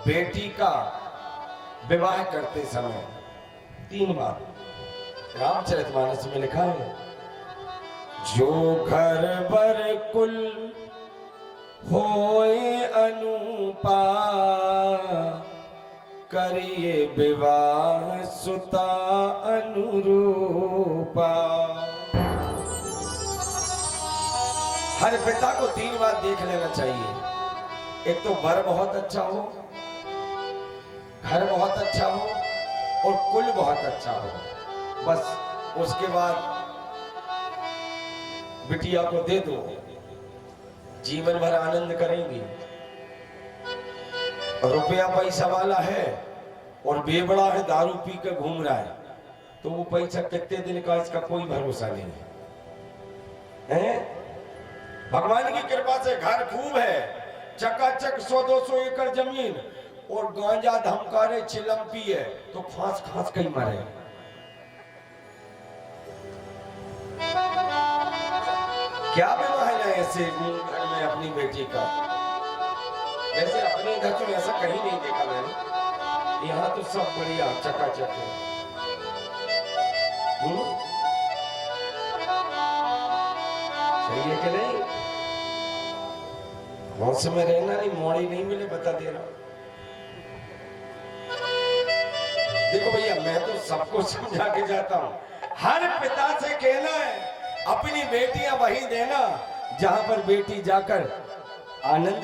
बेटी का विवाह करते समय। तीन बात रामचरितमानस में लिखा है, जो घर बर कुल होए अनुपा, करिए विवाह सुता अनुरूपा। हर पिता को तीन बार देख लेना चाहिए। एक तो वर बहुत अच्छा हो, घर बहुत अच्छा हो और कुल बहुत अच्छा हो, बस उसके बाद बिटिया को दे दो। जीवन भर आनंद करेंगी। रुपया पैसा वाला है और बेबड़ा है, दारू पी कर घूम रहा है, तो वो पैसा कितने दिन का इसका कोई भरोसा नहीं है। भगवान की कृपा से घर खूब है, चकाचक 100-200 एकड़ जमीन, और गांजा धमकारे चिलम है, तो खास खास कहीं मरे। क्या विवाह है ऐसे घर में अपनी बेटी का? वैसे अपने घर तो ऐसा कहीं नहीं देखा मैंने, यहाँ तो सब बढ़िया चकाचक है। सही है कि नहीं? मौसम में रहना नहीं, मोड़ी नहीं मिले, बता दे रहा हूं। देखो भैया, मैं तो सबको समझा के जाता हूं, हर पिता से कहना है अपनी बेटियां वही देना जहां पर बेटी जाकर आनंद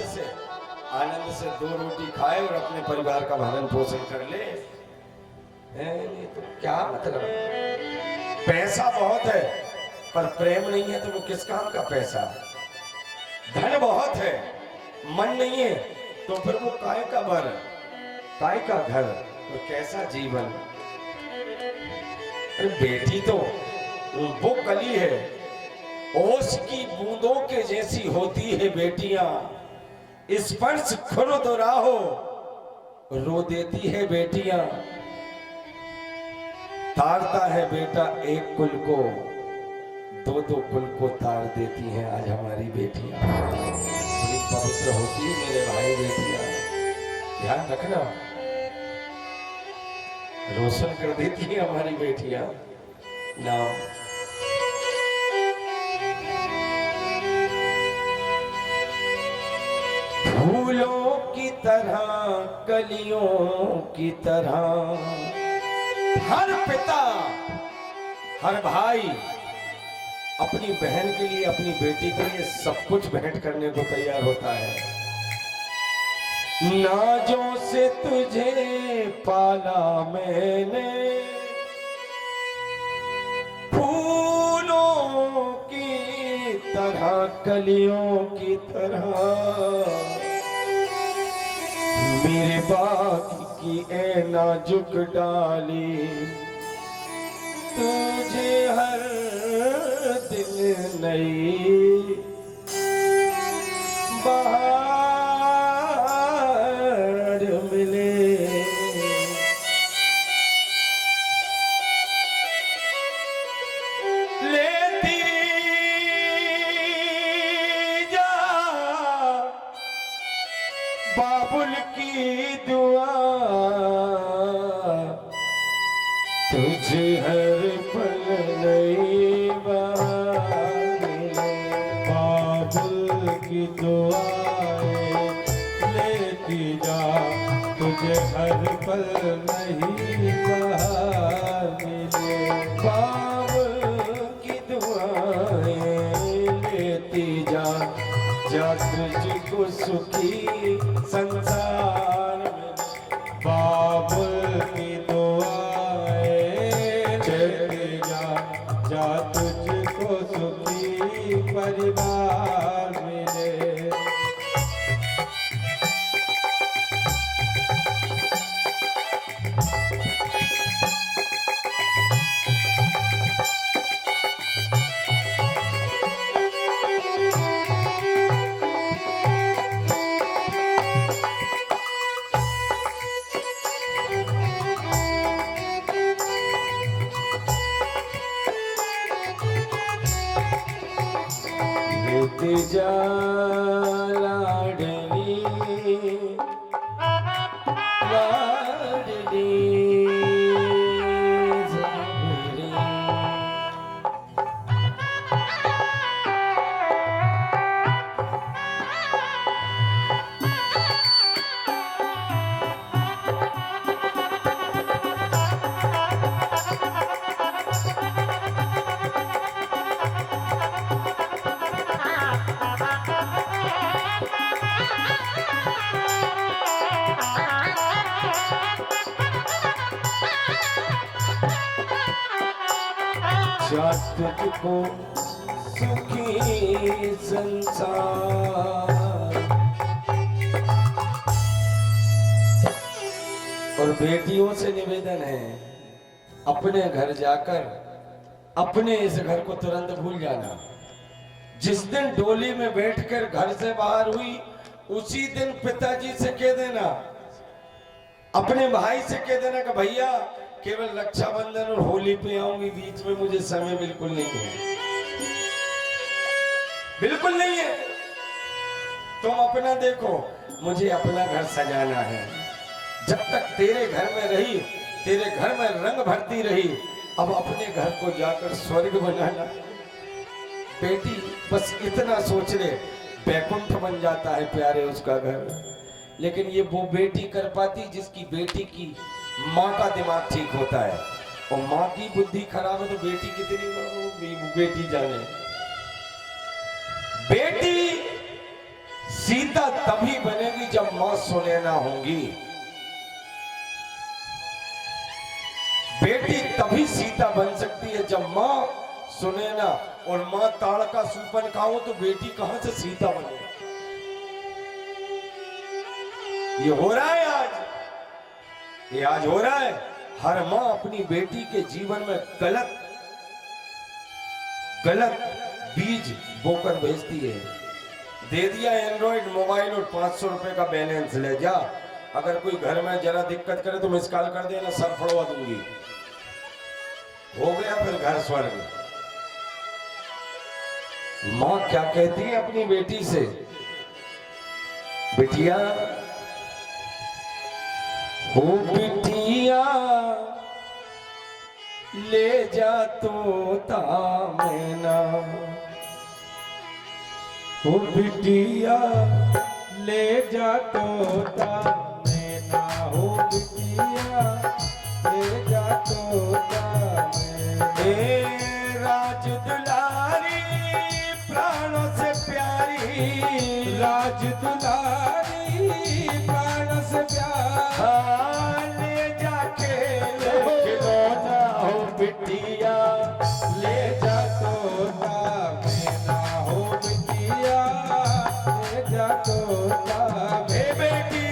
से 2 रोटी खाए और अपने परिवार का भरण पोषण कर ले। नहीं तो क्या मतलब? पैसा बहुत है पर प्रेम नहीं है तो वो किस काम का पैसा? धन बहुत है, मन नहीं है तो फिर वो काय का घर, काय का घर, तो कैसा जीवन? बेटी तो वो कली है, ओस की बूंदों के जैसी होती है बेटियां, स्पर्श खुद दोराहो रो देती है बेटियां। तारता है बेटा एक कुल को, 2-2 कुल को तार देती हैं आज हमारी बेटियां। बड़ी पवित्र होती है मेरे भाई बेटियां, ध्यान रखना, रोशन कर देती है हमारी बेटियां। नाम फूलों की तरह, कलियों की तरह, हर पिता हर भाई अपनी बहन के लिए, अपनी बेटी के लिए सब कुछ भेंट करने को तैयार होता है। नाजों से तुझे पाला मैंने, फूलों की तरह, कलियों की तरह, मेरे बाग की ए नाजुक डाली, तुझे हर दिन नई बहार मिले। लेती जा बाबुल की दुआ, तुझे हर पल नई बहार मिले। बाबुल की दुआएं लेती जा, तुझे हर पल नहीं बहार मिले। बाबुल की दुआएं लेती जा, जा तुझको सुखी संसार में। बाबुल की दुआएं लेती जा, जा तुझको सुखी परिवार मिले। लेते जा लाडली, लाडली ज़बरी। जा तुझको सुखी संसार। और बेटियों से निवेदन है, अपने घर जाकर अपने इस घर को तुरंत भूल जाना। जिस दिन डोली में बैठकर घर से बाहर हुई, उसी दिन पिताजी से कह देना, अपने भाई से कह देना कि भैया केवल रक्षाबंधन और होली पे आऊंगी, बीच में मुझे समय बिल्कुल नहीं है, बिल्कुल नहीं है। तुम अपना देखो, मुझे अपना घर सजाना है। जब तक तेरे घर में रही, तेरे घर में रंग भरती रही, अब अपने घर को जाकर स्वर्ग बनाना। बेटी बस इतना सोच ले, बैकुंठ बन जाता है प्यारे उसका घर। लेकिन ये वो बेटी कर पाती जिसकी बेटी की माँ का दिमाग ठीक होता है, और माँ की बुद्धि खराब है तो बेटी कितनी बेटी जाने। बेटी सीता तभी बनेगी जब माँ सुनैना होंगी। बेटी तभी सीता बन सकती है जब माँ सुनैना और माँ ताड़का सूपन खाओ, तो बेटी कहां से सीता बनेगी। ये हो रहा है आज, ये आज हो रहा है। हर माँ अपनी बेटी के जीवन में गलत बीज बोकर भेजती है। दे दिया एंड्रॉइड मोबाइल और 500 रुपए का बैलेंस, ले जा, अगर कोई घर में जरा दिक्कत करे तो मिस कॉल कर देना, सर फड़वा दूंगी। हो गया फिर घर स्वर्ग। माँ क्या कहती है अपनी बेटी से, बिटिया हो बिटिया ले जा तोता मैना, हो बिटिया ले जा तोता मैना, हो बिटिया ले जा तोता मैना। ए राज दुलारी प्राणों से प्यारी, राज दुलारी प्राण से प्यार, ले जाके खिलौना हो बिटिया ले जा तोता मैना, हो बिटिया ले जा तोता हे बेटी।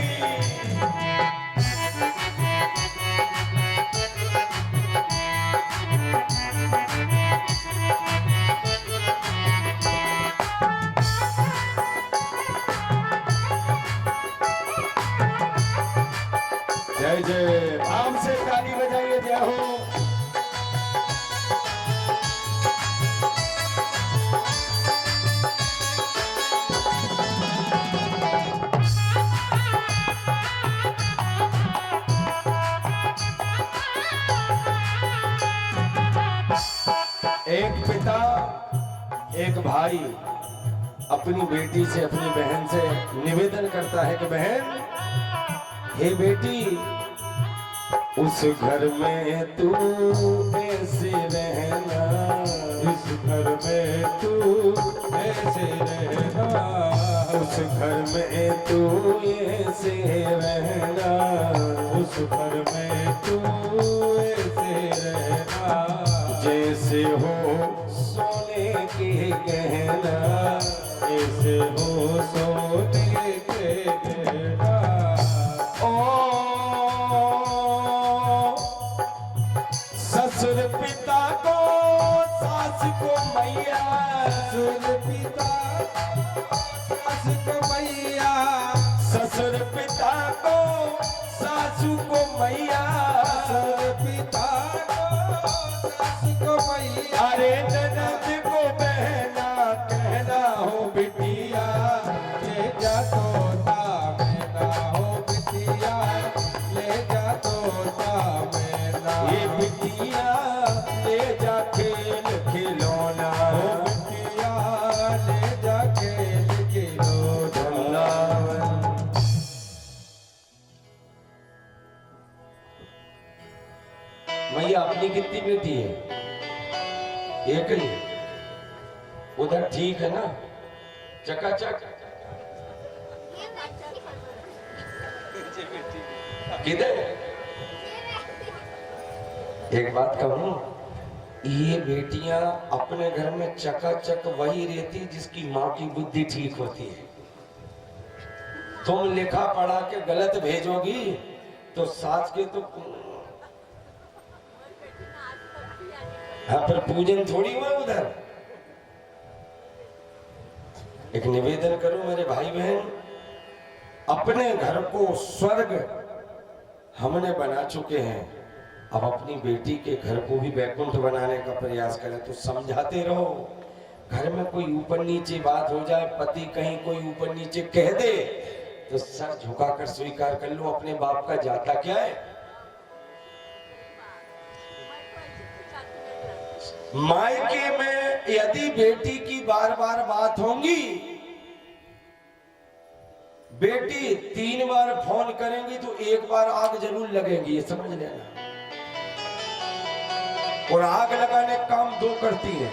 जय जय, आम से ताली बजाइए, जय हो। एक पिता एक भाई अपनी बेटी से, अपनी बहन से निवेदन करता है कि बहन, हे बेटी, उस घर में तू ऐसे रहना, इस घर में तू ऐसे रहना, उस घर में तू ऐसे रहना, उस घर में तू ऐसे रहना, जैसे हो सोने के गहना, ऐसे हो सोने के गहना। ससुर पिता को सास को मैया, ससुर पिता सास को मैया, ससुर पिता को सासू को मैया, ससुर पिता को सास को मैया। अरे ननद को बहना कहना हो बिटिया, ले जा तोता मैना, हो बिटिया ले जा तोता मैना, ये बिटिया ले जा खेल खिलौना, हो बिटिया ले जा खेल खिलौना। मैया अपनी कितनी बेटी है? एक ही। उधर ठीक है ना, चकाचक। किधर? एक बात कहूं, ये बेटियां अपने घर में चकाचक वही रहती जिसकी माँ की बुद्धि ठीक होती है। तुम लिखा पढ़ा के गलत भेजोगी तो सास के तो हाँ, पर पूजन थोड़ी हुआ उधर। एक निवेदन करूं मेरे भाई बहन, अपने घर को स्वर्ग हमने बना चुके हैं, अब अपनी बेटी के घर को भी वैकुंठ बनाने का प्रयास करें। तो समझाते रहो, घर में कोई ऊपर नीचे बात हो जाए, पति कहीं कोई ऊपर नीचे कह दे तो सर झुकाकर स्वीकार कर लो, अपने बाप का जाता क्या है। मायके में यदि बेटी की बार बार बात होंगी, बेटी 3 बार फोन करेंगी तो 1 बार आग जरूर लगेगी, ये समझ लेना। और आग लगाने का काम 2 करती है,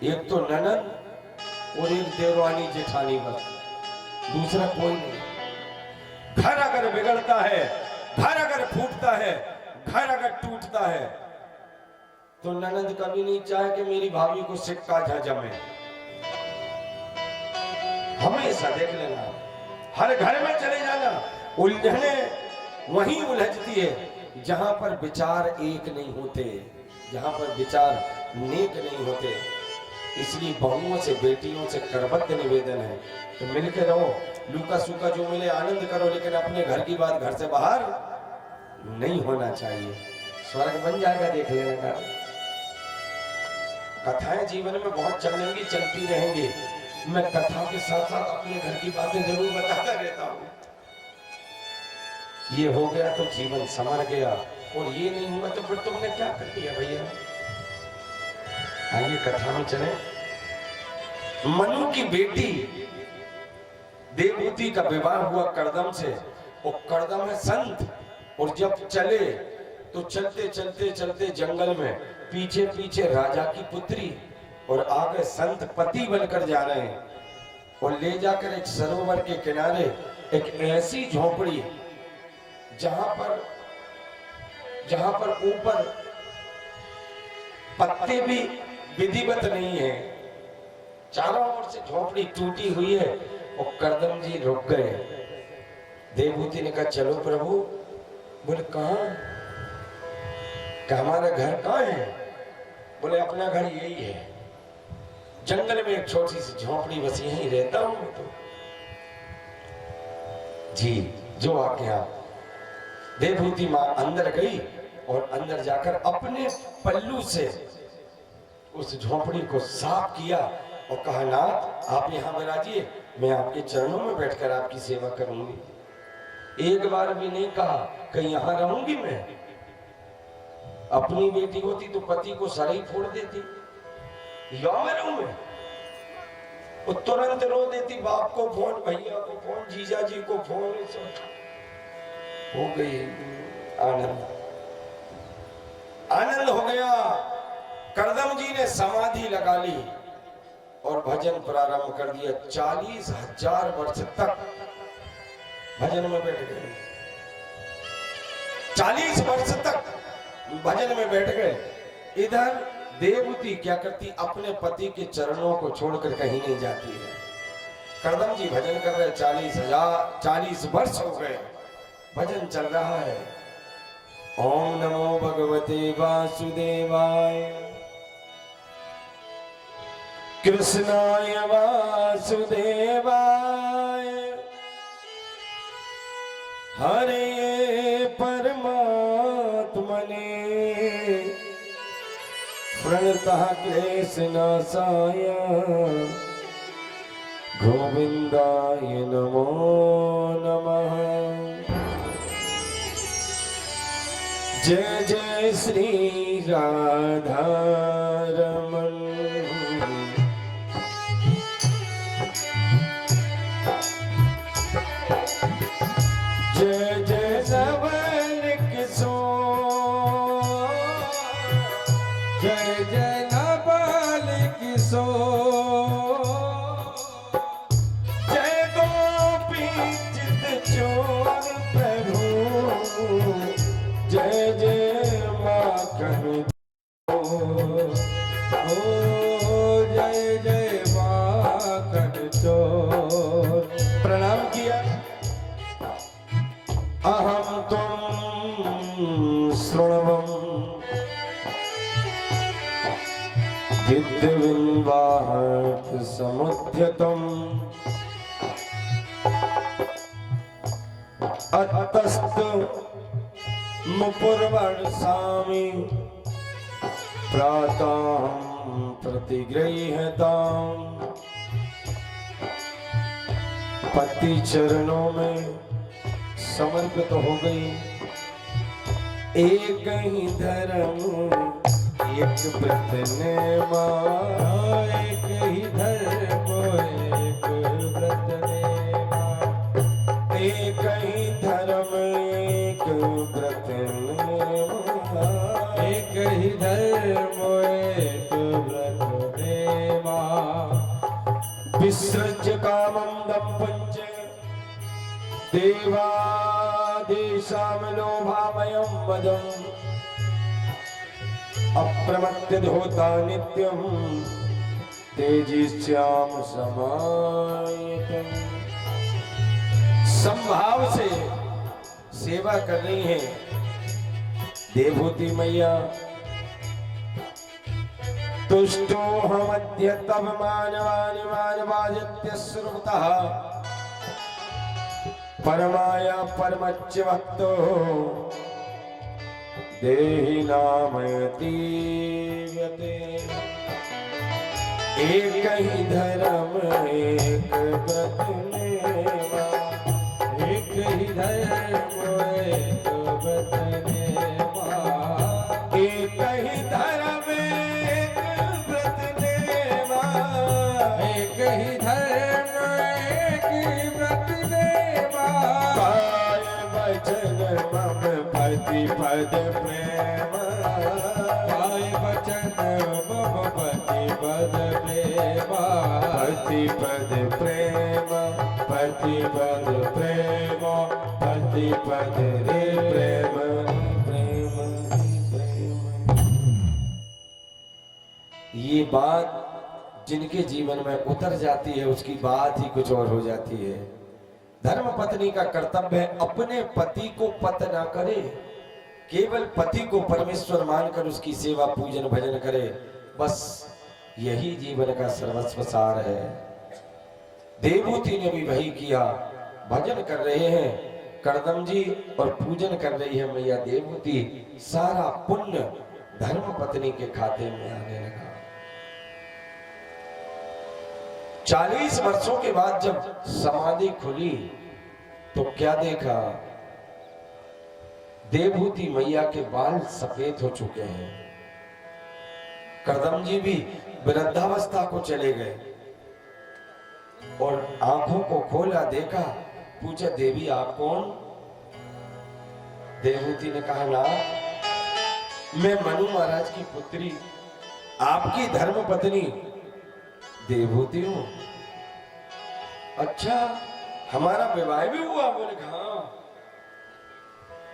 एक तो ननद और एक देवरानी जेठानी, बस दूसरा कोई नहीं। घर अगर बिगड़ता है, घर अगर फूटता है, घर अगर टूटता है तो ननद कभी नहीं चाहे कि मेरी भाभी को सिक्का जमे। हमेशा देख लेना, हर घर में चले जाना, उलझने वहीं उलझती है जहां पर विचार एक नहीं होते, जहां पर विचार नेक नहीं होते। इसलिए बहुओं से, बेटियों से करबद्ध निवेदन है तो मिलकर रहो, लूका सूका जो मिले आनंद करो, लेकिन अपने घर की बात घर से बाहर नहीं होना चाहिए। स्वर्ग बन जाएगा, देख लेना। कथाएं जीवन में बहुत चलेंगी, चलती रहेंगी। मैं कथा के साथ साथ अपने घर की बातें जरूर बताता रहता हूँ। ये हो गया तो जीवन संवर गया, और ये नहीं हुआ तो फिर तुमने क्या कर दिया भैया। आइए कथा में चले। मनु की बेटी देवहूति का विवाह हुआ कर्दम से, और कर्दम है संत, और जब चले तो चलते चलते चलते जंगल में पीछे पीछे राजा की पुत्री, और आगे संत पति बनकर जा रहे हैं, और ले जाकर एक सरोवर के किनारे एक ऐसी झोपड़ी जहां पर ऊपर पत्ते भी विधिवत नहीं है, चारों ओर से झोपड़ी टूटी हुई है। और कर्दम जी रुक गए। देवहूति ने कहा चलो प्रभु। बोले कहां? हमारा घर कहां है? बोले अपना घर यही है, जंगल में एक छोटी सी झोपड़ी, बस यहीं रहता हूं मैं तो। जी जो आज्ञा। देवहूति मां अंदर गई और अंदर जाकर अपने पल्लू से उस झोपड़ी को साफ किया और कहा नाथ आप यहां विराजिए, मैं आपके चरणों में बैठकर आपकी सेवा करूंगी। एक बार भी नहीं कहा कि यहां रहूंगी मैं। अपनी बेटी होती तो पति को सर ही फोड़ देती, या मैं रहूं मैं। वो तुरंत रो देती, बाप को फोन, भैया को फोन, जीजा जी को फोन, सब हो गई। आनंद हो गया। कर्दम जी ने समाधि लगा ली और भजन प्रारंभ कर दिया। 40,000 वर्ष तक भजन में बैठ गए। 40 वर्ष तक भजन में बैठ गए। इधर देवहूति क्या करती, अपने पति के चरणों को छोड़कर कहीं नहीं जाती है। कर्दम जी भजन कर रहे, 40 वर्ष हो गए, भजन चल रहा है। ओम नमो भगवते वासुदेवाय, कृष्णाय वासुदेवाय, हरे परमात्मने, प्रणतः क्लेशनाशाय, गोविंदाय नमो नमः। जय जय श्री राधा रमण, जय जय नवल किशोर, जय जय नवल किशोर, जय गोपी चित चोर प्रभु, जय जय माखन। ओ जय जय माखन चोर। प्रणाम किया। अहम तुम श्रृणवम विद्यविन्वाहक समुद्यतम अतस्तु मुपुर्वर्षामि प्रातः प्रतिगृह्यताम्। पति चरणों में समर्पित हो गई। एक ही धर्म एक व्रत नेमा, एक ही धर्म एक व्रत नेमा। एक ही धर्म एक व्रत नेमा, एक ही धर्म एक व्रत नेमा। विसृज कामं दम्पञ्च देवादेशां लोभामयं मदम् अप्रमत्त धोता नित्यं तेजिश्याम समायतम्। संभाव से सेवा कर रही है देवहूति मैया। तुष्टो हमद्य तब मानवानि मानवादित्य श्रुतः परमाया परमच्च भक्तो देहि नामयति व्यते। एक ही धर्म एक व्रत नेमा, एक ही धर्म एक व्रत नेमा। एक ही धर्म एक व्रत नेमा, एक ही धर्म एक व्रत नेमा। काय वचन मम पति पद प्रेम, काय वचन मम पति पद प्रेमा। पति पद प्रेम, पति पद प्रेम, पति पद रे प्रेम प्रेम प्रेम। ये बात जिनके जीवन में उतर जाती है उसकी बात ही कुछ और हो जाती है। धर्म पत्नी का कर्तव्य है अपने पति को पत ना करे, केवल पति को परमेश्वर मानकर उसकी सेवा पूजन भजन करे। बस यही जीवन का सर्वस्व सार है। देवहूति ने भी वही किया। भजन कर रहे हैं करदम जी और पूजन कर रही है मैया देवहूति। सारा पुण्य धर्म पत्नी के खाते में आने लगा। 40 वर्षों के बाद जब समाधि खुली तो क्या देखा, देवहूति मैया के बाल सफेद हो चुके हैं। करदम जी भी वृद्धावस्था को चले गए और आंखों को खोला, देखा, पूछा देवी आप कौन? देवहूति ने कहा ना, मैं मनु महाराज की पुत्री आपकी धर्म पत्नी देवहूति हूं। अच्छा हमारा विवाह भी हुआ? बोले हाँ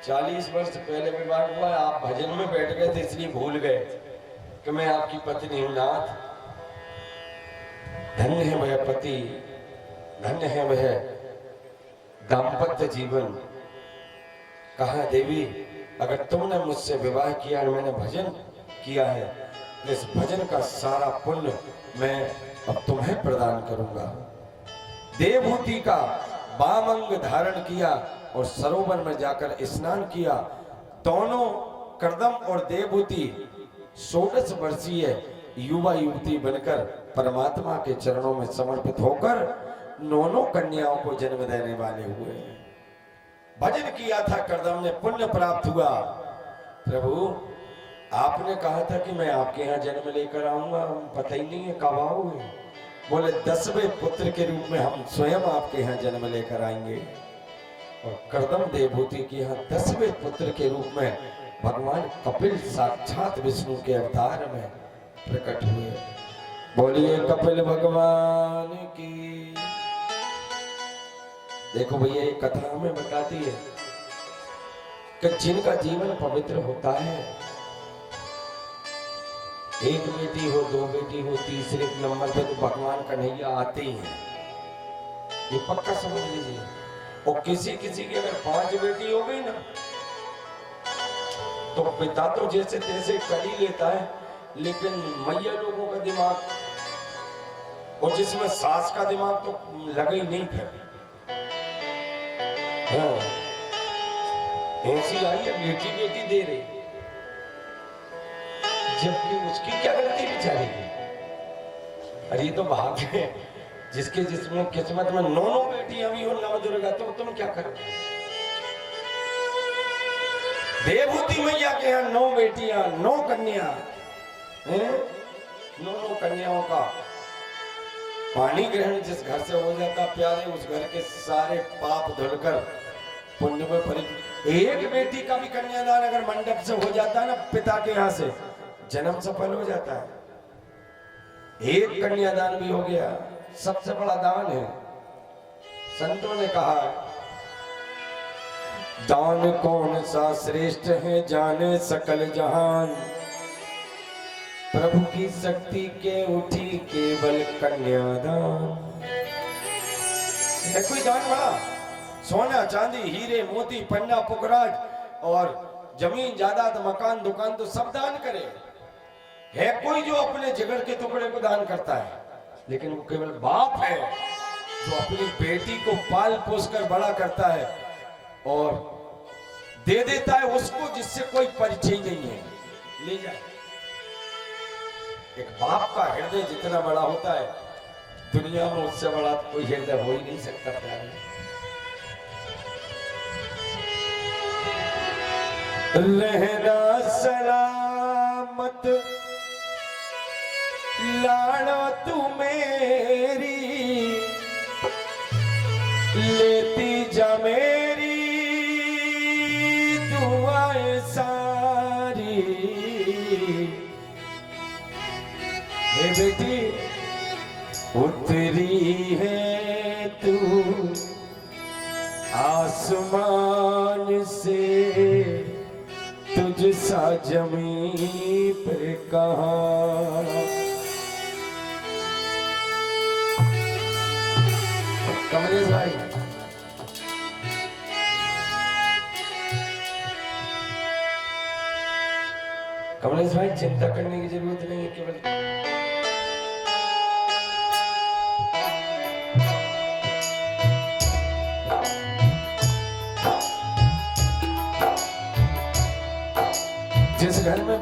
40 वर्ष पहले विवाह हुआ। आप भजन में बैठ गए थे इसलिए भूल गए कि मैं आपकी पत्नी हूं। नाथ धन्य है वह पति, धन्य है वह दाम्पत्य जीवन। कहा देवी अगर तुमने मुझसे विवाह किया और मैंने भजन किया है तो इस भजन का सारा पुण्य मैं अब तुम्हें प्रदान करूंगा। देवहूति का वामंग धारण किया और सरोवर में जाकर स्नान किया। दोनों करदम और देवहूति 16 वर्षीय युवा युवती बनकर परमात्मा के चरणों में समर्पित होकर 9 कन्याओं को जन्म देने वाले हुए। भजन किया था करदम ने, पुण्य प्राप्त हुआ। प्रभु आपने कहा था कि मैं आपके यहाँ जन्म लेकर आऊंगा, पता ही नहीं है कब आओगे। बोले 10वें पुत्र के रूप में हम स्वयं आपके यहाँ जन्म लेकर आएंगे। और करदम देवहूति के यहाँ 10वें पुत्र के रूप में भगवान कपिल साक्षात विष्णु के अवतार में प्रकट हुए। बोलिए कपिल भगवान की। देखो भैया ये कथा हमें बताती है कि जिनका जीवन पवित्र होता है एक बेटी हो, दो बेटी हो, तीसरे नंबर पे तो भगवान कन्हैया आते ही हैं, ये पक्का समझ लीजिए। और किसी किसी की अगर 5 बेटी हो गई ना, तो पिता तो जैसे तैसे कर ही लेता है, लेकिन मैया लोगों का दिमाग, और जिसमें सास का दिमाग तो लगा ही नहीं फिर। हाँ, ऐसी आई है बेटी बेटी दे रही, जबकि उसकी क्या गलती बेचारी की। अरे ये तो भाग्य है, जिसके जिसमें किस्मत में 9 बेटियां भी हो नव दुर्गा, तो तुम क्या करो। देवहूति मैया के यहाँ 9 बेटियां, 9 कन्या, 9 कन्याओं का पानी ग्रहण जिस घर से हो जाता प्यारे, उस घर के सारे पाप धुलकर पुण्य में एक बेटी का भी कन्यादान अगर मंडप से हो जाता है ना, पिता के यहाँ से जन्म सफल हो जाता है। एक कन्यादान भी हो गया, सबसे बड़ा दान है। संतों ने कहा, दान कौन सा श्रेष्ठ है जाने सकल जहान, प्रभु की शक्ति के उठी केवल कन्यादान। है कोई दान बड़ा? सोना चांदी हीरे मोती पन्ना पुखराज और जमीन जायदाद मकान दुकान तो सब दान करे। है कोई जो अपने जिगर के टुकड़े को दान करता है? लेकिन वो केवल बाप है जो अपनी बेटी को पाल पोस कर बड़ा करता है और दे देता है उसको जिससे कोई परिचय नहीं है, ले जाए। एक बाप का हृदय जितना बड़ा होता है, दुनिया में उससे बड़ा कोई हृदय हो ही नहीं सकता प्यारे। लहरा सलामत लाड़ो तू मेरी, लेती जा मेरी दुआएं सारी। हे बेटी उतरी है तू आसमान से, तुझ सा जमीन पे कहाँ। कमलेश भाई, कमलेश भाई चिंता करने की जरूरत नहीं है, केवल जिस घर में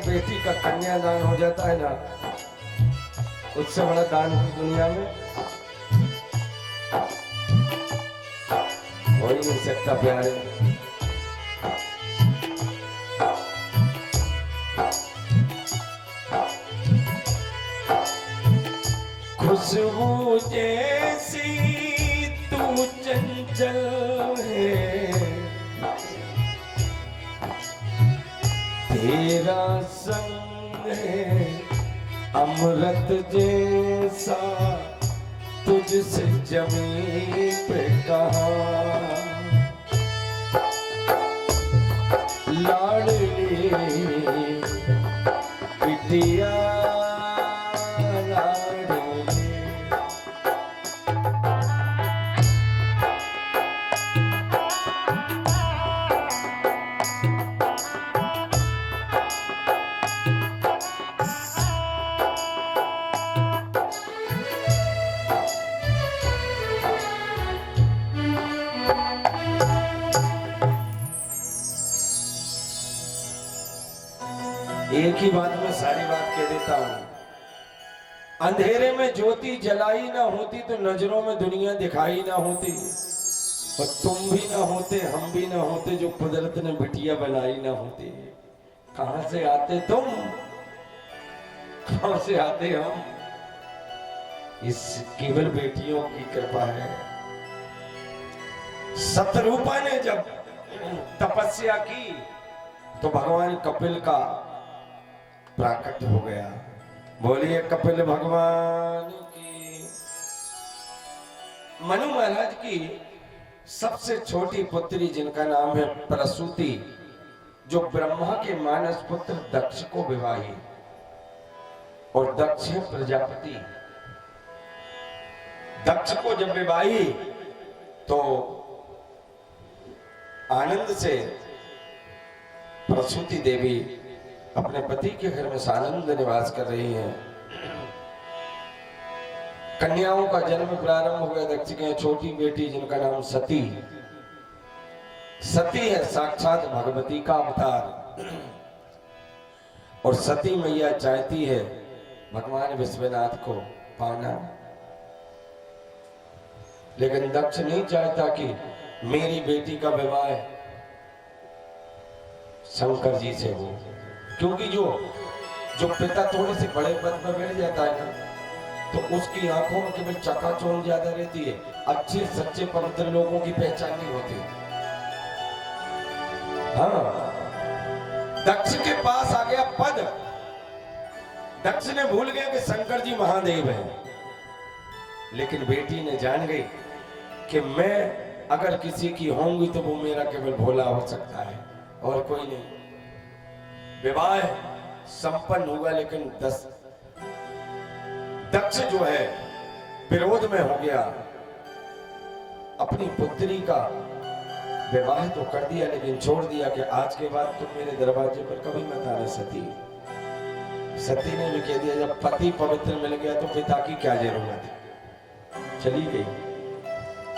बेटी का कन्यादान हो जाता है ना, उससे बड़ा दान दुनिया में हो ही नहीं सकता प्यारे। खुशबू जैसी तू चंचल है, तेरा संग है अमृत जैसा, तुझसे जमीन पे कहा। लाडली बिटिया लाडली, एक ही बात में सारी बात कह देता हूं। अंधेरे में ज्योति जलाई ना होती तो नजरों में दुनिया दिखाई ना होती, और तुम भी ना होते हम भी ना होते जो कुदरत ने बिटिया बनाई ना होती। कहां से आते तुम, कहां से आते हम? इस केवल बेटियों की कृपा है। सतरूपा ने जब तपस्या की तो भगवान कपिल का प्राकट हो गया। बोलिए कपिल भगवान की। मनु महाराज की सबसे छोटी पुत्री जिनका नाम है प्रसूति, जो ब्रह्मा के मानस पुत्र दक्ष को विवाही, और दक्ष है प्रजापति। दक्ष को जब विवाही तो आनंद से प्रसूति देवी अपने पति के घर में सानंद निवास कर रही हैं। कन्याओं का जन्म प्रारंभ हो गया। दक्ष के छोटी बेटी जिनका नाम सती। सती है साक्षात भगवती का अवतार, और सती मैया चाहती है भगवान विश्वनाथ को पाना, लेकिन दक्ष नहीं चाहता कि मेरी बेटी का विवाह शंकर जी से हो, क्योंकि जो पिता थोड़े से बड़े पद पर बैठ जाता है ना, तो उसकी आंखों में केवल चकाचौंध ज्यादा रहती है, अच्छे सच्चे पवित्र लोगों की पहचान नहीं होती। हाँ, दक्ष के पास आ गया पद। दक्ष ने भूल गया कि शंकर जी महादेव हैं, लेकिन बेटी ने जान गई कि मैं अगर किसी की होंगी तो वो मेरा केवल भोला हो सकता है और कोई नहीं। विवाह संपन्न हुआ, लेकिन दक्ष जो है विरोध में हो गया। अपनी पुत्री का विवाह तो कर दिया, लेकिन छोड़ दिया कि आज के बाद तुम मेरे दरवाजे पर कभी मत आना। सती ने भी कह दिया, जब पति पवित्र मिल गया तो पिता की क्या जरूरत है। चली गई,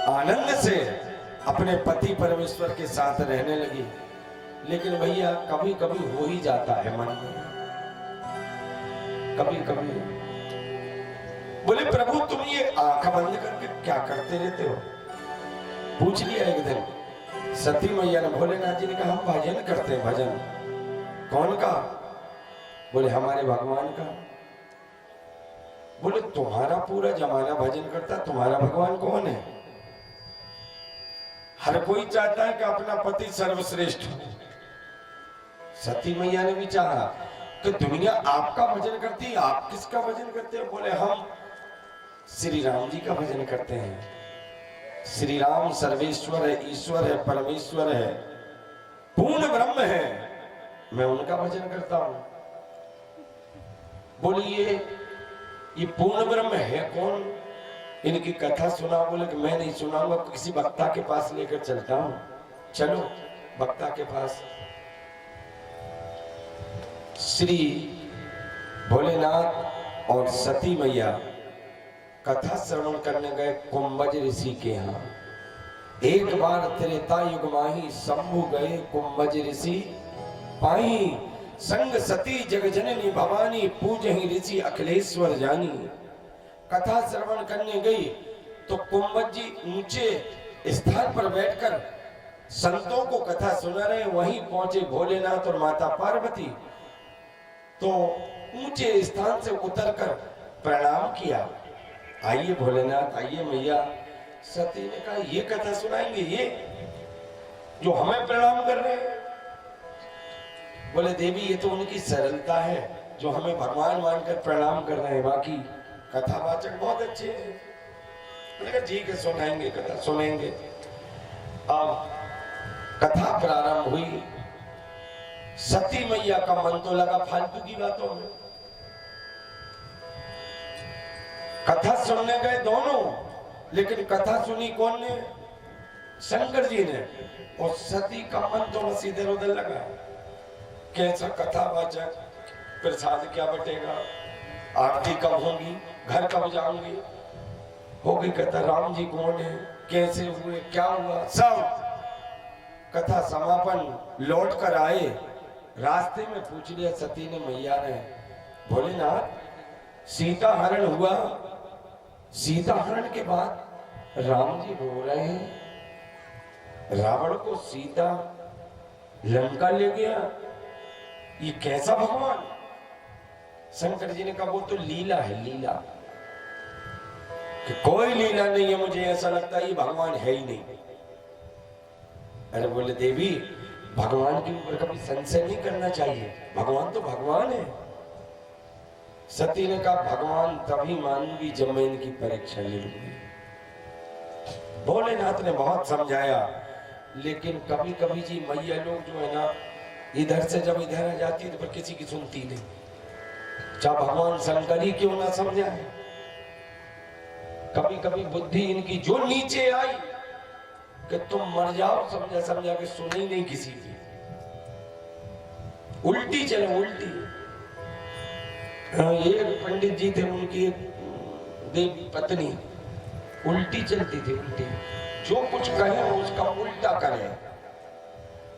आनंद से अपने पति परमेश्वर के साथ रहने लगी। लेकिन भैया कभी कभी हो ही जाता है मन में, कभी कभी। बोले प्रभु तुम ये आंख बंद करके क्या करते रहते हो? पूछ लिया एक दिन सती मैया ने। भोलेनाथ जी ने कहा हम भजन करते हैं। भजन कौन का? बोले हमारे भगवान का। बोले तुम्हारा पूरा जमाना भजन करता, तुम्हारा भगवान कौन है? हर कोई चाहता है कि अपना पति सर्वश्रेष्ठ हो। सती मैया ने भी चाहा कि दुनिया आपका भजन करती है, आप किसका भजन करते हो? बोले हम श्री राम जी का भजन करते हैं। श्री राम सर्वेश्वर है, ईश्वर है, परमेश्वर है, पूर्ण ब्रह्म है, मैं उनका भजन करता हूं। बोलिए ये पूर्ण ब्रह्म है कौन? इनकी कथा सुना। बोले कि मैं नहीं सुनाऊंगा, किसी वक्ता के पास लेकर चलता हूं। चलो वक्ता के पास। श्री भोलेनाथ और सती मैया कथा श्रवण करने गए कुंभज ऋषि के यहाँ। एक बार त्रेता युग माही शंभु गए कुंभज ऋषि पाही, संग सती जगजननी भवानी पूजहि ऋषि अखिलेश्वर जानी। कथा श्रवण करने गई तो कुंभज जी ऊंचे स्थान पर बैठकर संतों को कथा सुना रहे। वहीं पहुंचे भोलेनाथ और माता पार्वती, तो ऊंचे स्थान से उतरकर प्रणाम किया। आइए भोलेनाथ, आइए मैया। सती ने कहा ये कथा सुनाएंगे ये जो हमें प्रणाम कर रहे हैं? बोले देवी ये तो उनकी सरलता है जो हमें भगवान मानकर प्रणाम कर रहे हैं, बाकी कथावाचक बहुत अच्छे हैं। मैंने कहा ठीक है सुनाएंगे, कथा सुनेंगे। अब कथा प्रारंभ हुई। सती मैया का मन तो लगा फालतू की बातों में। कथा सुनने गए दोनों, लेकिन कथा सुनी कौन ने? शंकर जी ने। और सती का मन तो बस इधर उधर लगा, कैसा कथावाचक, प्रसाद क्या बटेगा, आरती कब होगी, घर कब जाऊंगी, होगी कथा, राम जी कौन है, कैसे हुए, क्या हुआ, सब कथा समापन। लौट कर आए, रास्ते में पूछ लिया सती ने मैया ने, भोलेनाथ सीता हरण हुआ, सीता हरण के बाद राम जी रो रहे हैं, रावण को सीता लंका ले गया, ये कैसा भगवान? शंकर जी ने कहा वो तो लीला है, लीला। कि कोई लीला नहीं है, मुझे ऐसा लगता है ये भगवान है ही नहीं। अरे बोले देवी भगवान के ऊपर कभी संशय नहीं करना चाहिए, भगवान तो भगवान है। सती ने कहा भगवान तभी मानूंगी जब मैं इनकी परीक्षा ले लूंगी। भोलेनाथ ने बहुत समझाया, लेकिन कभी कभी जी मैया लोग जो है ना इधर से जब इधर आ जाती है तो फिर किसी की सुनती नहीं। चाहे भगवान शंकर ही क्यों ना समझाए, कभी कभी बुद्धि इनकी जो नीचे आई कि तुम मर जाओ, समझा समझा के सुनी नहीं किसी की, उल्टी चले उल्टी। एक पंडित जी थे, उनकी एक देवी पत्नी उल्टी चलती थी, उल्टी, जो कुछ कहे उसका उल्टा करे।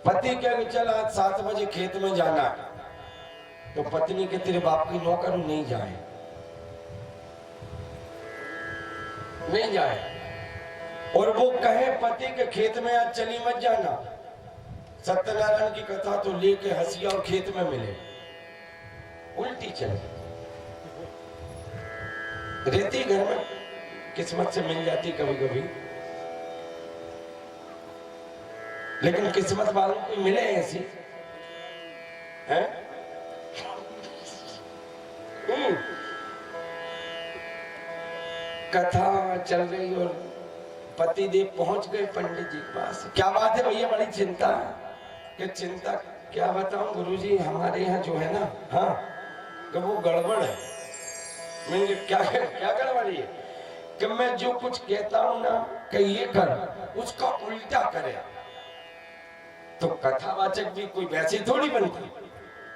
पति कहे चल आज 7 बजे खेत में जाना, तो पत्नी के तेरे बाप की नौकर नहीं जाए, नहीं जाए। और वो कहे पति के खेत में आज चली मत जाना, सत्यनारायण की कथा तो लेके हंसिया और खेत में मिले, उल्टी चले। रहती घर में किस्मत से मिल जाती कभी कभी, लेकिन किस्मत वालों को मिले ऐसी हैं? कथा चल रही और पति देव पहुंच गए पंडित जी के पास। क्या बात है भैया, बड़ी चिंता है। कि चिंता क्या बताऊं गुरुजी, हमारे यहाँ जो है ना, हाँ, कि वो गड़बड़ है। मैंने क्या क्या गड़बड़ी है? कि मैं जो कुछ कहता हूं ना कि ये कर, उसका उल्टा करे। तो कथावाचक भी कोई वैसे थोड़ी बनती।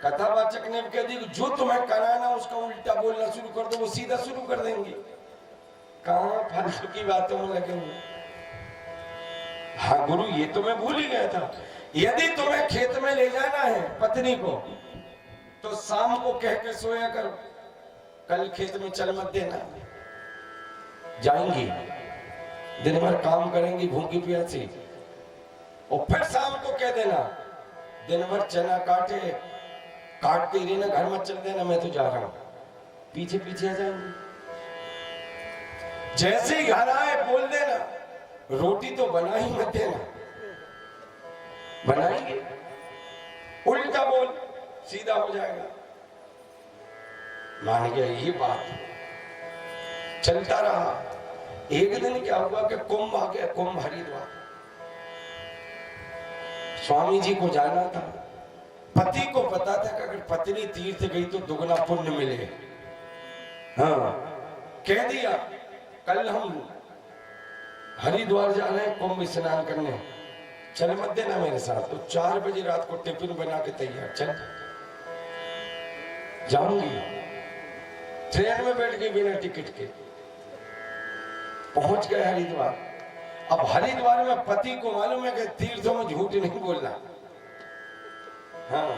कथावाचक ने कह दी जो तुम्हें कराना उसका उल्टा बोलना शुरू कर दो, वो सीधा शुरू कर देंगे। कहां फालतू की बातों में लगे हुए। हाँ गुरु, ये तो मैं भूल ही गया था। यदि तुम्हें खेत में ले जाना है पत्नी को, तो शाम को कह के सोया करो, कल खेत में चल मत देना। जाएंगी, दिन भर काम करेंगी भूखी प्यासी, और फिर शाम को कह देना दिन भर चना काटते ही रहना, घर मत चल देना, मैं तो जा रहा हूं। पीछे पीछे आ जाएंगे। जैसे ही घर आए बोल देना रोटी तो बना ही मत देना। बनाएंगे, उल्टा बोल, सीधा हो जाएगा। मान गया ये बात। चलता रहा। एक दिन क्या हुआ कि कुंभ आ गया, कुंभ हरिद्वार। स्वामी जी को जाना था। पति को पता था कि अगर पत्नी तीर्थ गई तो दुगना पुण्य मिले। हाँ, कह दिया कल हम हरिद्वार जा रहे हैं कुंभ स्नान करने, चल मत देना मेरे साथ। तो 4 बजे रात को टिफिन बना के तैयार, चल जाऊंगी। ट्रेन में बैठ गई बिना टिकट के, पहुंच गए हरिद्वार। अब हरिद्वार में पति को मालूम है कि तीर्थों में झूठ नहीं बोलना। हाँ,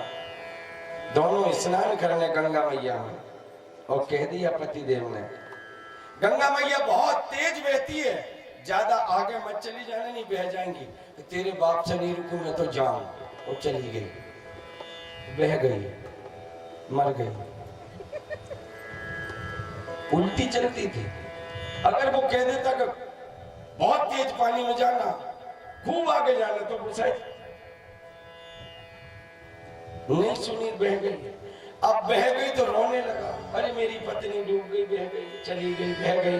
दोनों स्नान करने गंगा मैया में, और कह दिया पति देव ने गंगा मैया बहुत तेज बहती है, ज्यादा आगे मत चली जाने, नहीं बह जाएंगी। तेरे बाप से नहीं रुकू मैं तो जाऊं। और चली गई, बह गई, मर गई। उल्टी चलती थी। अगर वो कह देता कि बहुत तेज पानी में जाना, खूब आगे जाना, तो वो शायद नहीं सुनी, बह गई। अब बह गई तो रोने लगा, अरे मेरी पत्नी डूब गई, बह गई, चली गई, बह गई।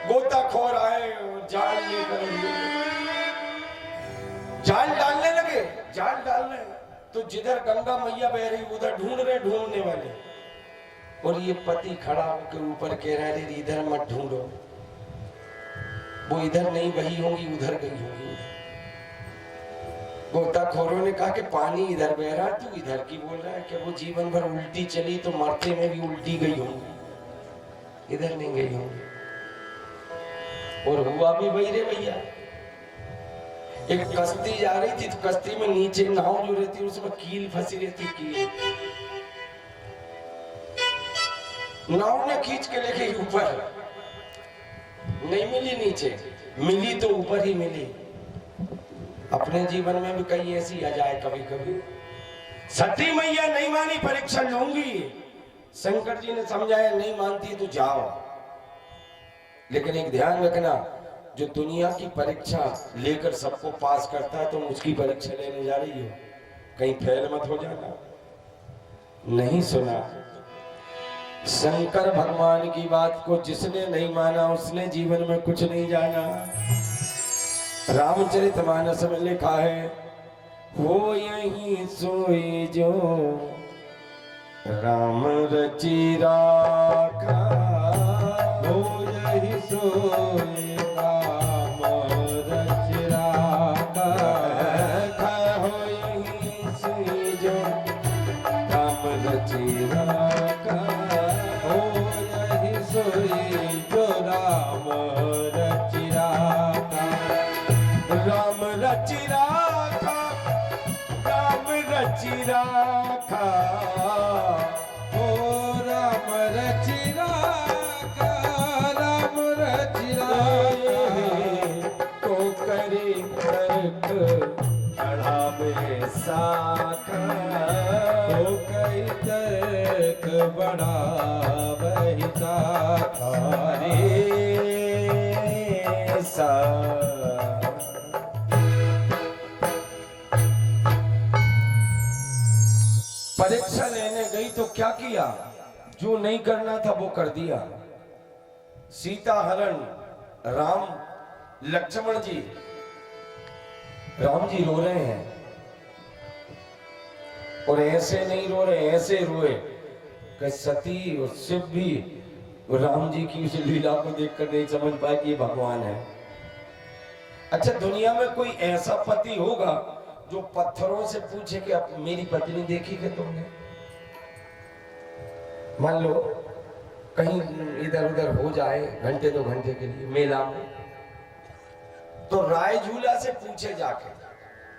गोताखोर आए और जाल लेकर जाल डालने लगे। जाल डालने तो जिधर गंगा मैया बह रही उधर ढूंढ रहे ढूंढने वाले, और ये पति खड़ा होकर ऊपर कह रहा है इधर मत ढूंढो, वो इधर नहीं बही होंगी, उधर गई होंगी। गोताखोरों ने कहा कि पानी इधर बह रहा, तू इधर की बोल रहा है कि वो जीवन भर उल्टी चली तो मरते में भी उल्टी गई होंगी, इधर नहीं गई होंगी। और हुआ भी वही रे भैया। एक कश्ती जा रही थी, तो कश्ती में नीचे नाव जो रहती है उसमें कील फंसी रहती, कील नाव ने खींच के लेके ऊपर, नहीं मिली नीचे, मिली तो ऊपर ही मिली। अपने जीवन में भी कई ऐसी आ जाए कभी कभी। सती मैया नहीं मानी, परीक्षा लूंगी। शंकर जी ने समझाया नहीं मानती तो जाओ, लेकिन एक ध्यान रखना, जो दुनिया की परीक्षा लेकर सबको पास करता है तुम उसकी परीक्षा लेने जा रही हो, कहीं फेल मत हो जाना। नहीं सुना शंकर भगवान की बात को, जिसने नहीं माना उसने जीवन में कुछ नहीं जाना। रामचरितमानस में लिखा है, हो यहीं सोई जो राम रचि राखा। हो यही सोए राम रचि राखा। हो यहीं सोई जो राम रचि राखा। हो यही सोए जो राम रचि राखा। राम रचि राखा, राम रचि राखा। हो राम रचि राखा। राम रचि राखा। तो करे तर्क बढ़ावे साखा। हो कई तर्क बड़ा वही साखा। रे सा। परीक्षा लेने गई तो क्या किया? जो नहीं करना था वो कर दिया। सीता हरण, राम लक्ष्मण जी, राम जी रो रहे हैं और ऐसे नहीं रो रहे, ऐसे रोए कि सती और शिव भी राम जी की उस लीला को देखकर नहीं समझ पाए कि ये भगवान है। अच्छा, दुनिया में कोई ऐसा पति होगा जो पत्थरों से पूछे कि अब मेरी पत्नी देखी कि तुमने? मान लो कहीं इधर उधर हो जाए घंटे दो घंटे के लिए मेला में, तो राय झूला से पूछे जाके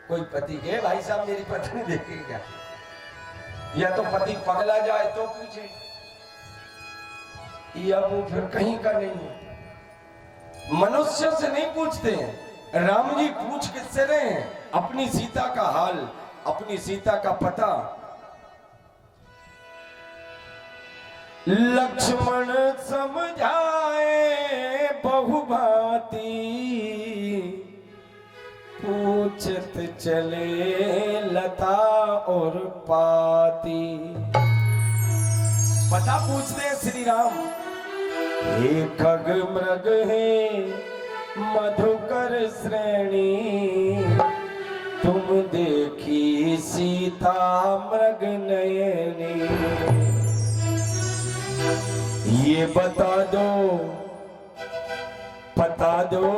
कोई पति के भाई साहब मेरी पत्नी देखी क्या? या तो पति पगला जाए तो पूछे, या वो फिर कहीं का नहीं। मनुष्य से नहीं पूछते हैं। राम जी पूछ किससे रहे हैं? अपनी सीता का हाल, अपनी सीता का पता। लक्ष्मण समझाए बहुभांति, पूछत चले लता और पाती। पता पूछते हैं श्री राम। हे खग मृग है मधुकर श्रेणी, तुम देखी सीता मृग नयनी। ये बता दो, पता दो,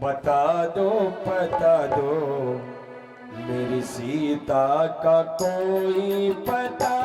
बता दो, पता दो, मेरी सीता का कोई पता